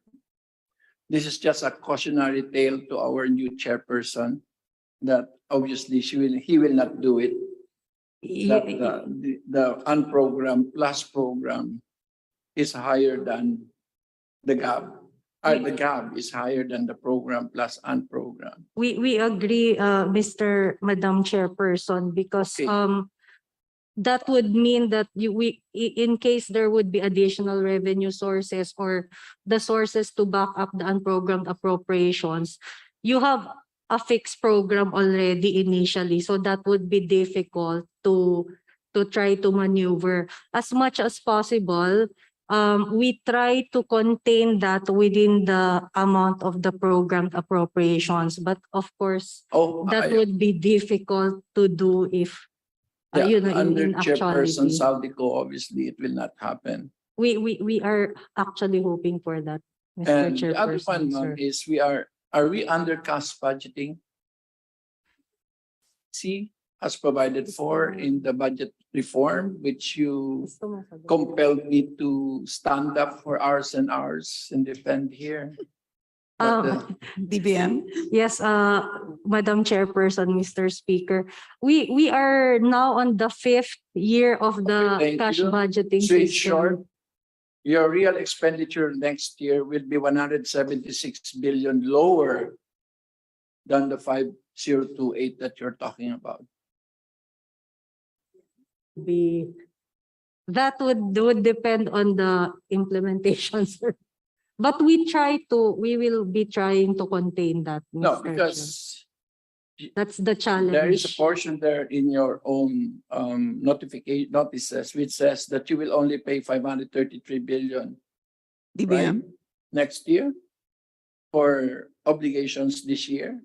This is just a cautionary tale to our new chairperson that obviously he will not do it. That the unprogrammed plus program is higher than the gap. The gap is higher than the program plus unprogrammed. We agree, Madam Chairperson, because Okay. that would mean that in case there would be additional revenue sources or the sources to back up the unprogrammed appropriations, you have a fixed program already initially, so that would be difficult to try to maneuver. As much as possible, we try to contain that within the amount of the programmed appropriations, but of course, that would be difficult to do if Under in Chairperson actuality. Saldico, obviously it will not happen. We are actually hoping for that, Mr. And the other one, Chairperson, sir. ma'am, is are we under cost budgeting? See, as provided for in the budget reform, which you compelled me to stand up for hours and hours and defend here. But, DBM. Yes, Madam Chairperson, Mr. Speaker, we are now on the 5th year of the Okay, thank cash you. budgeting So in short, system. your real expenditure next year will be 176 billion lower than the 5028 that you're talking about. That would depend on the implementation, sir. But we will be trying to contain that, Mr. No, Chair. because That's the challenge. there is a portion there in your own notices which says that you will only pay 533 billion DBM. next year for obligations this year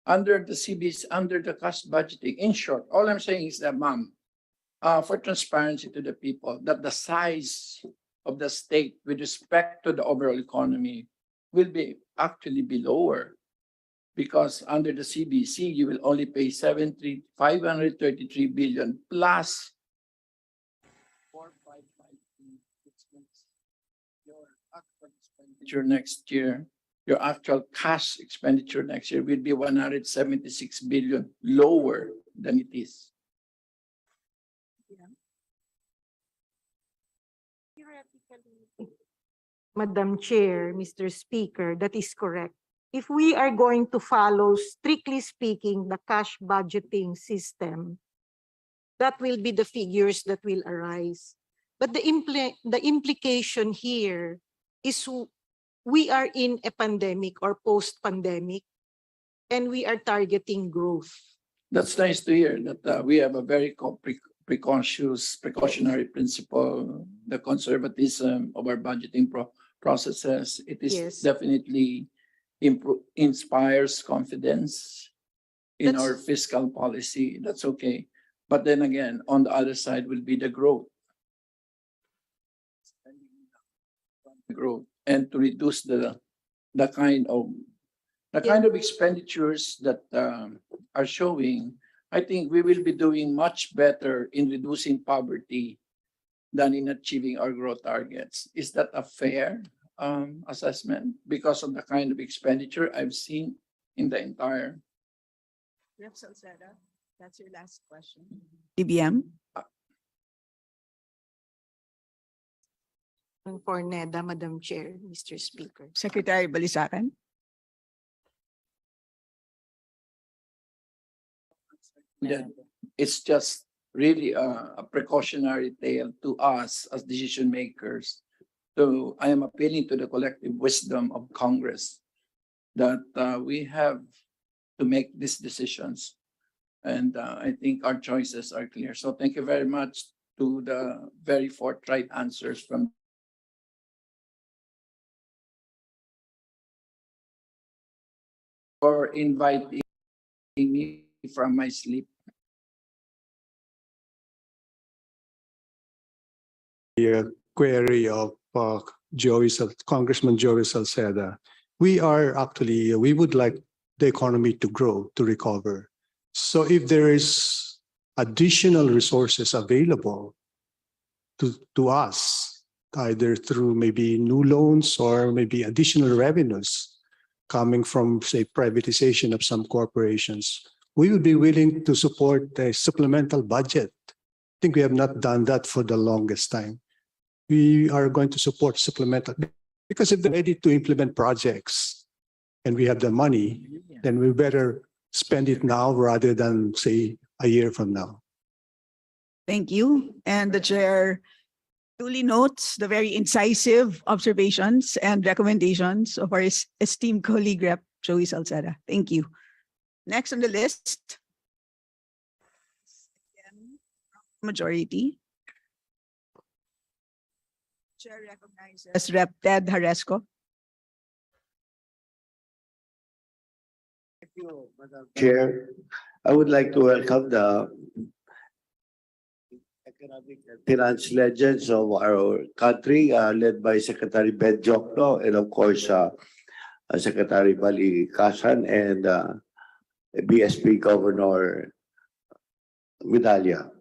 under the CBs, under the cost budgeting. In short, all I'm saying is that, ma'am, for transparency to the people, that the size of the state with respect to the overall economy will be actually be lower, because under the CBC you will only pay 533 billion plus 4553, which means your actual expenditure next year, your actual cash expenditure next year will be 176 billion lower than it is. Madam Chair, Mr. Speaker, that is correct. If we are going to follow, strictly speaking, the cash budgeting system, that will be the figures that will arise. But the implication here is we are in a pandemic or post-pandemic, and we are targeting growth. That's nice to hear that we have a very precautionary principle, the conservatism of our budgeting processes. It is Yes. definitely inspires confidence in our fiscal policy. That's okay. But then again, on the other side will be the growth. And to reduce the kind of expenditures that are showing, I think we will be doing much better in reducing poverty than in achieving our growth targets. Is that a fair assessment because of the kind of expenditure I've seen in the entire? Rep. Salceda, that's your last question. DBM. For NEDA, Madam Chair, Mr. Speaker. Secretary Balisacan. Yeah, it's just really a precautionary tale to us as decision makers. So I am appealing to the collective wisdom of Congress that we have to make these decisions. And I think our choices are clear. So thank you very much to the very forthright answers from for inviting me from my sleep. Query of Congressman Joey Salceda. We would like the economy to grow, to recover. So if there is additional resources available to us, either through maybe new loans or maybe additional revenues coming from, say, privatization of some corporations, we would be willing to support a supplemental budget. I think we have not done that for the longest time. We are going to support supplemental because if they're ready to implement projects and we have the money, then we better spend it now rather than, say, a year from now. Thank you. And the chair duly notes the very incisive observations and recommendations of our esteemed colleague Rep. Joey Salceda. Thank you. Next on the list, majority. Chair recognizes Rep. Ted Haresco. Thank you, Madam Chair. I would like to welcome the economic and finance legends of our country, led by Secretary Ben Jokno and of course Secretary Bali Kasan and BSP Governor Medalla.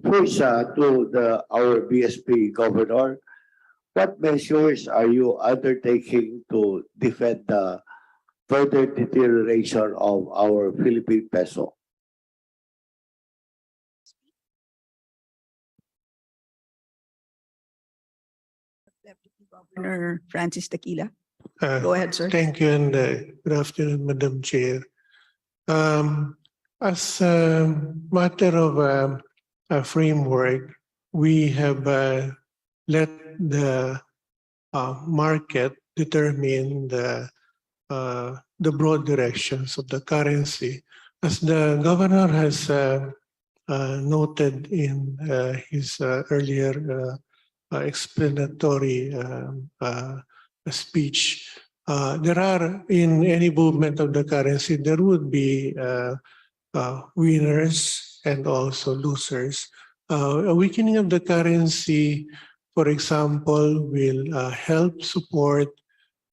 First, to our BSP Governor, what measures are you undertaking to defend the further deterioration of our Philippine peso? Deputy Governor Francis Tequila. Go ahead, sir. Thank you, and good afternoon, Madam Chair. As a matter of a framework, we have let the market determine the broad directions of the currency. As the governor has noted in his earlier explanatory speech, there are, in any movement of the currency, there would be winners and also losers. A weakening of the currency, for example, will help support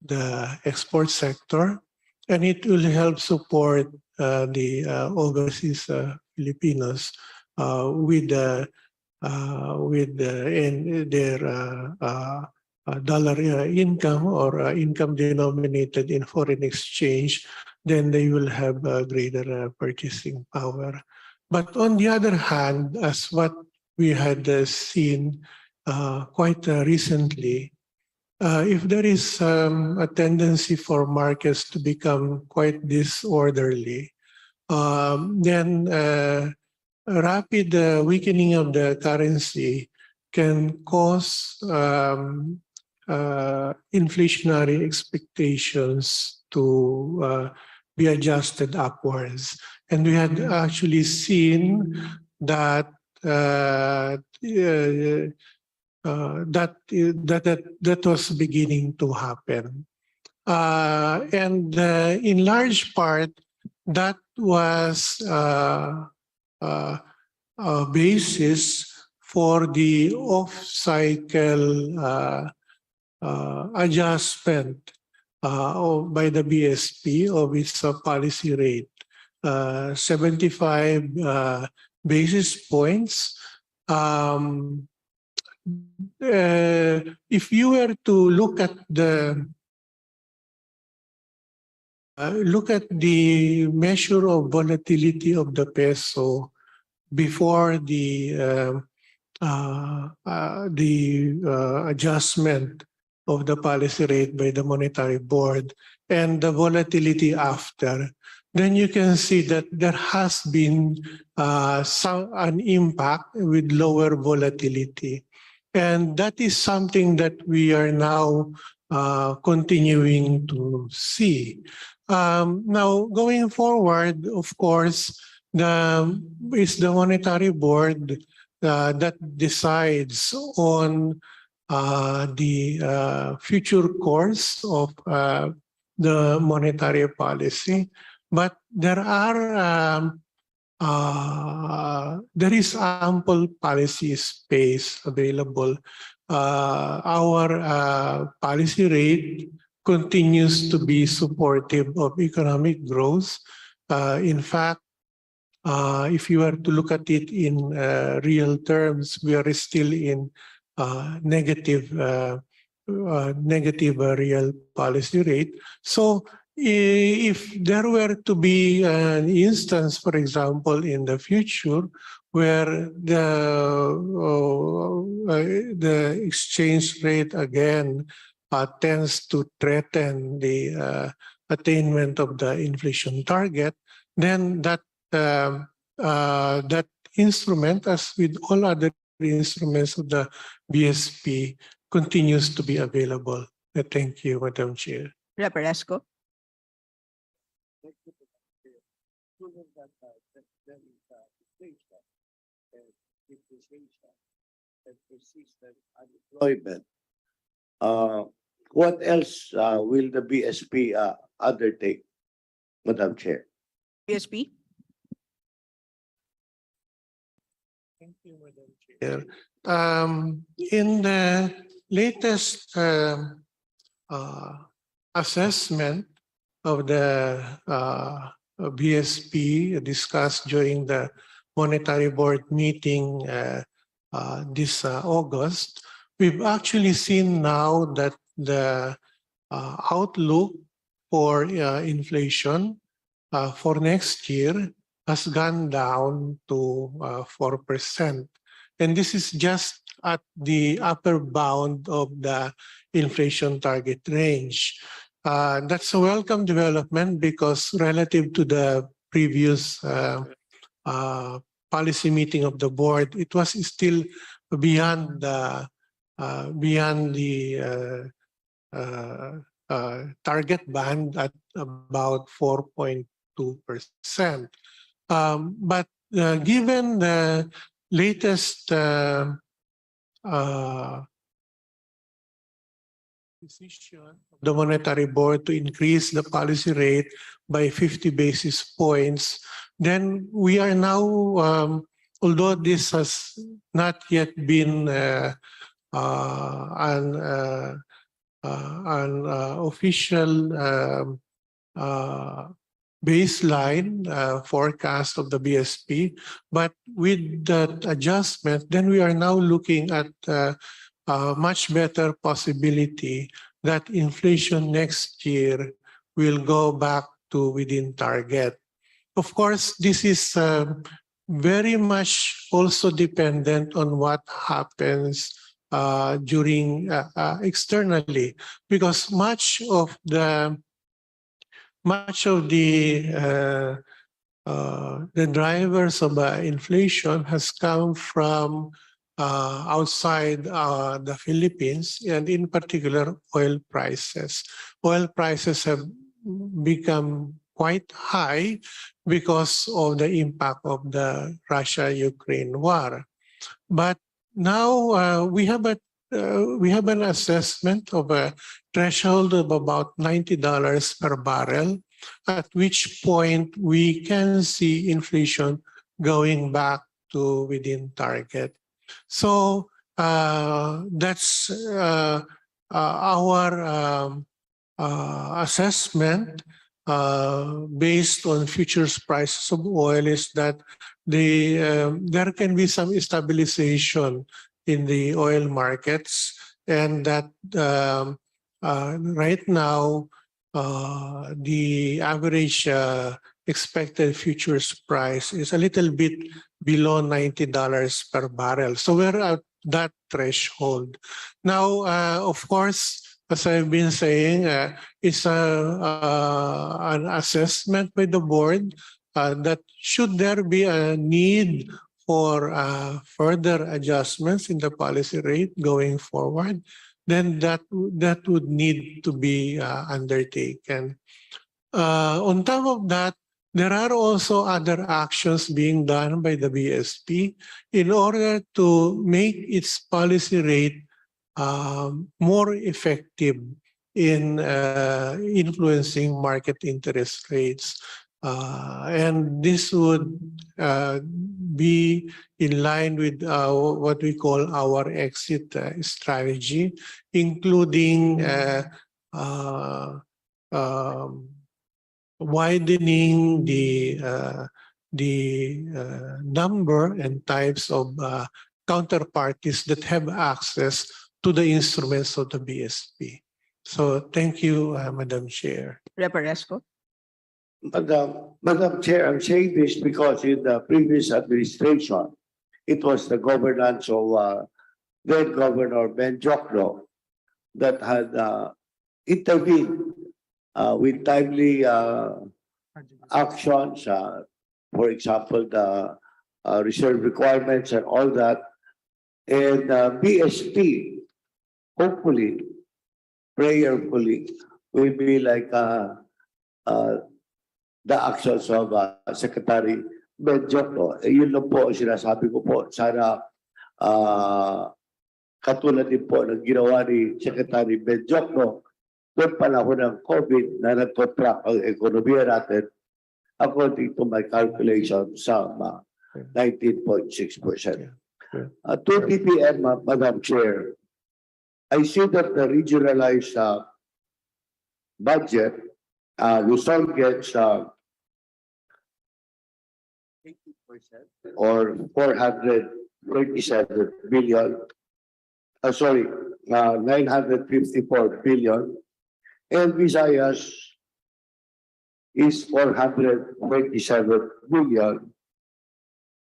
the export sector, and it will help support the overseas Filipinos with their dollar income or income denominated in foreign exchange. Then they will have a greater purchasing power. But on the other hand, as what we had seen quite recently, if there is a tendency for markets to become quite disorderly, then rapid weakening of the currency can cause inflationary expectations to be adjusted upwards. And we had actually seen that that was beginning to happen. And in large part, that was a basis for the off-cycle adjustment by the BSP of its policy rate, 75 basis points. If you were to look at the measure of volatility of the peso before the adjustment of the policy rate by the Monetary Board and the volatility after, then you can see that there has been an impact with lower volatility. And that is something that we are now continuing to see. Now, going forward, of course, it's the Monetary Board that decides on the future course of the monetary policy. But there is ample policy space available. Our policy rate continues to be supportive of economic growth. In fact, if you were to look at it in real terms, we are still in negative real policy rate. So if there were to be an instance, for example, in the future, where the exchange rate again tends to threaten the attainment of the inflation target, then that instrument, as with all other instruments of the BSP, continues to be available. Thank you, Madam Chair. Rep. Resco. Employment. What else will the BSP undertake, Madam Chair? BSP. Thank you, Madam Chair. In the latest assessment of the BSP discussed during the Monetary Board meeting this August, we've actually seen now that the outlook for inflation for next year has gone down to 4%. And this is just at the upper bound of the inflation target range. That's a welcome development because relative to the previous policy meeting of the board, it was still beyond the target band at about 4.2%. But given the latest decision of the Monetary Board to increase the policy rate by 50 basis points, then we are now, although this has not yet been an official baseline forecast of the BSP, but with that adjustment, then we are now looking at a much better possibility that inflation next year will go back to within target. Of course, this is very much also dependent on what happens during externally, because much of the drivers of inflation has come from outside the Philippines, and in particular, oil prices. Oil prices have become quite high because of the impact of the Russia-Ukraine war. But now we have an assessment of a threshold of about $90 per barrel, at which point we can see inflation going back to within target. So that's our assessment based on futures prices of oil is that there can be some stabilization in the oil markets, and that right now the average expected futures price is a little bit below $90 per barrel. So we're at that threshold. Now, of course, as I've been saying, it's an assessment by the board that should there be a need for further adjustments in the policy rate going forward, then that would need to be undertaken. On top of that, there are also other actions being done by the BSP in order to make its policy rate more effective in influencing market interest rates. And this would be in line with what we call our exit strategy, including widening the number and types of counterparties that have access to the instruments of the BSP. So thank you, Madam Chair. Reparesco. Madam Chair, I'm saying this because in the previous administration, it was the governance of then Governor Ben Jokno that had intervened with timely actions, for example, the reserve requirements and all that. And BSP, hopefully, prayerfully, will be like the actions of Secretary Ben Jokno. Yun lang po ang sinasabi ko po. Sana katulad din po ng ginawa ni Secretary Ben Jokno noong panahon ng COVID na nag-contract ang ekonomiya natin according to my calculation sa 19.6%. To DPM, Madam Chair, I see that the regionalized budget, Luzon gets 80% or 427 billion, 954 billion, and Visayas is 427 billion,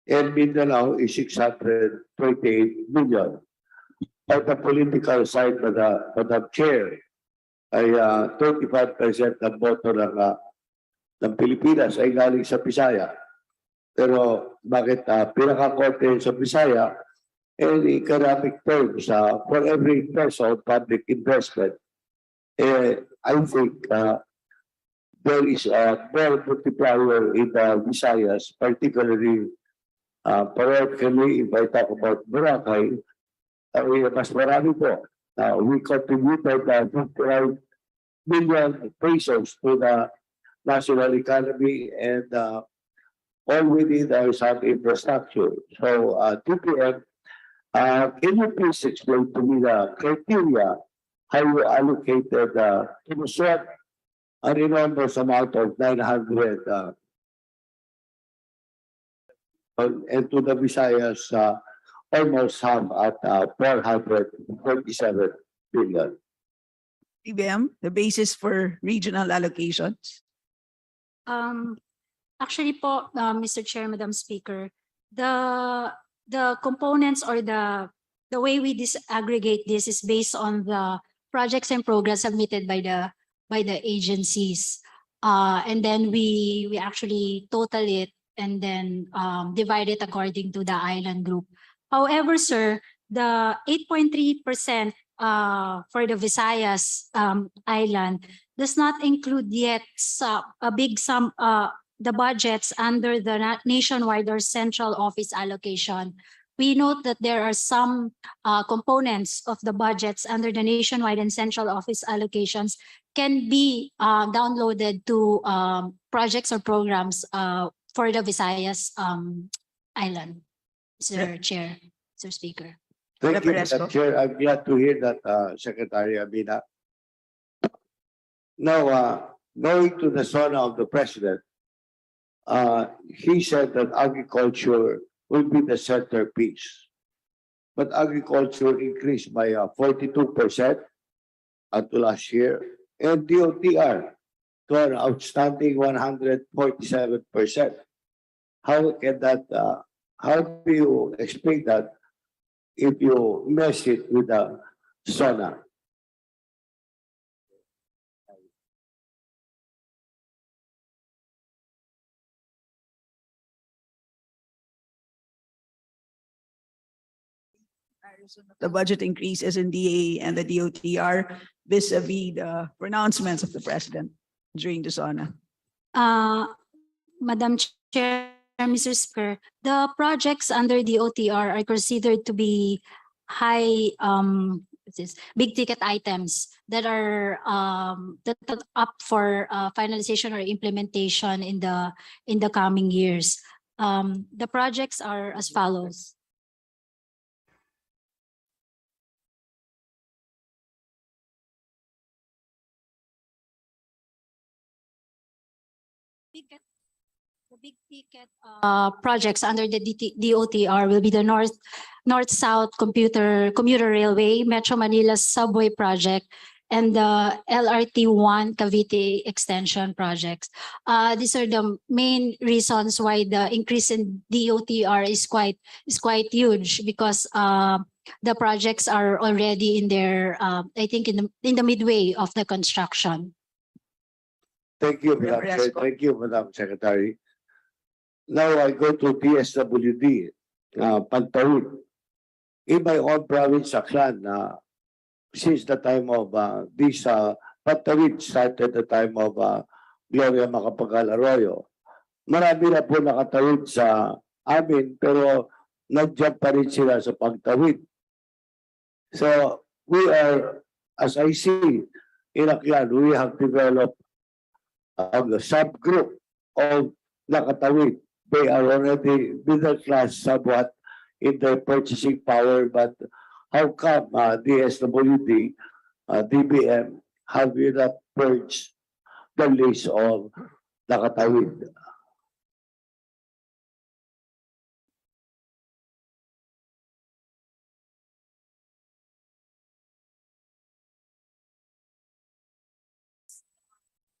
and Mindanao is 628 billion. At the political side, Madam Chair, ay 25% ng boto ng Pilipinas ay galing sa Bisaya. Pero bakit pinaka-korte sa Bisaya? And economic terms, for every peso of public investment, I think there is a more multiplier in the Visayas, particularly parochially, if I talk about Boracay, mas marami po. We contributed 55 million pesos to the national economy, and all we need is some infrastructure. So, DPM, can you please explain to me the criteria how you allocated to Luzon an enormous amount of 900 and to the Visayas almost half at 447 billion. DBM, the basis for regional allocations. Actually po, Mr. Chair, Madam Speaker, the components or the way we disaggregate this is based on the projects and programs submitted by the agencies, and then we actually total it and then divide it according to the island group. However, sir, the 8.3% for the Visayas island does not include yet a big sum, the budgets under the nationwide or central office allocation. We note that there are some components of the budgets under the nationwide and central office allocations can be downloaded to projects or programs for the Visayas island. Mr. Chair, Mr. Speaker. Thank you, Madam Chair. I'm glad to hear that, Secretary Abina. Now, going to the son of the President, he said that agriculture will be the centerpiece. But agriculture increased by 42% at last year, and DOTR to an outstanding 147%. How can that? How do you explain that if you mess it with the SONA? The budget increase SNDA and the DOTR vis-a-vis the pronouncements of the President during the SONA. Madam Chair, Mr. Speaker, the projects under the OTR are considered to be high big ticket items that are up for finalization or implementation in the coming years. The projects are as follows. The big ticket projects under the DOTR will be the North-South commuter railway, Metro Manila's subway project, and the LRT1 Cavite extension projects. These are the main reasons why the increase in DOTR is quite huge, because the projects are already in their I think in the midway of the construction. Thank you, Madam Chair. Thank you, Madam Secretary. Now I go to DSWD, Pantawid. In my own province, Aklan, since the time of this Pantawid started the time of Gloria Macapagal Arroyo. Marami na po nakatawid sa amin, pero nandiyan pa rin sila sa pagtawid. So we are, as I see, in Aklan, we have developed the subgroup of nakatawid. They are already middle class somewhat in their purchasing power, but how come DSWD, DBM, have you not purged the list of nakatawid?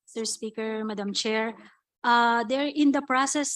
Mr. Speaker, Madam Chair, they're in the process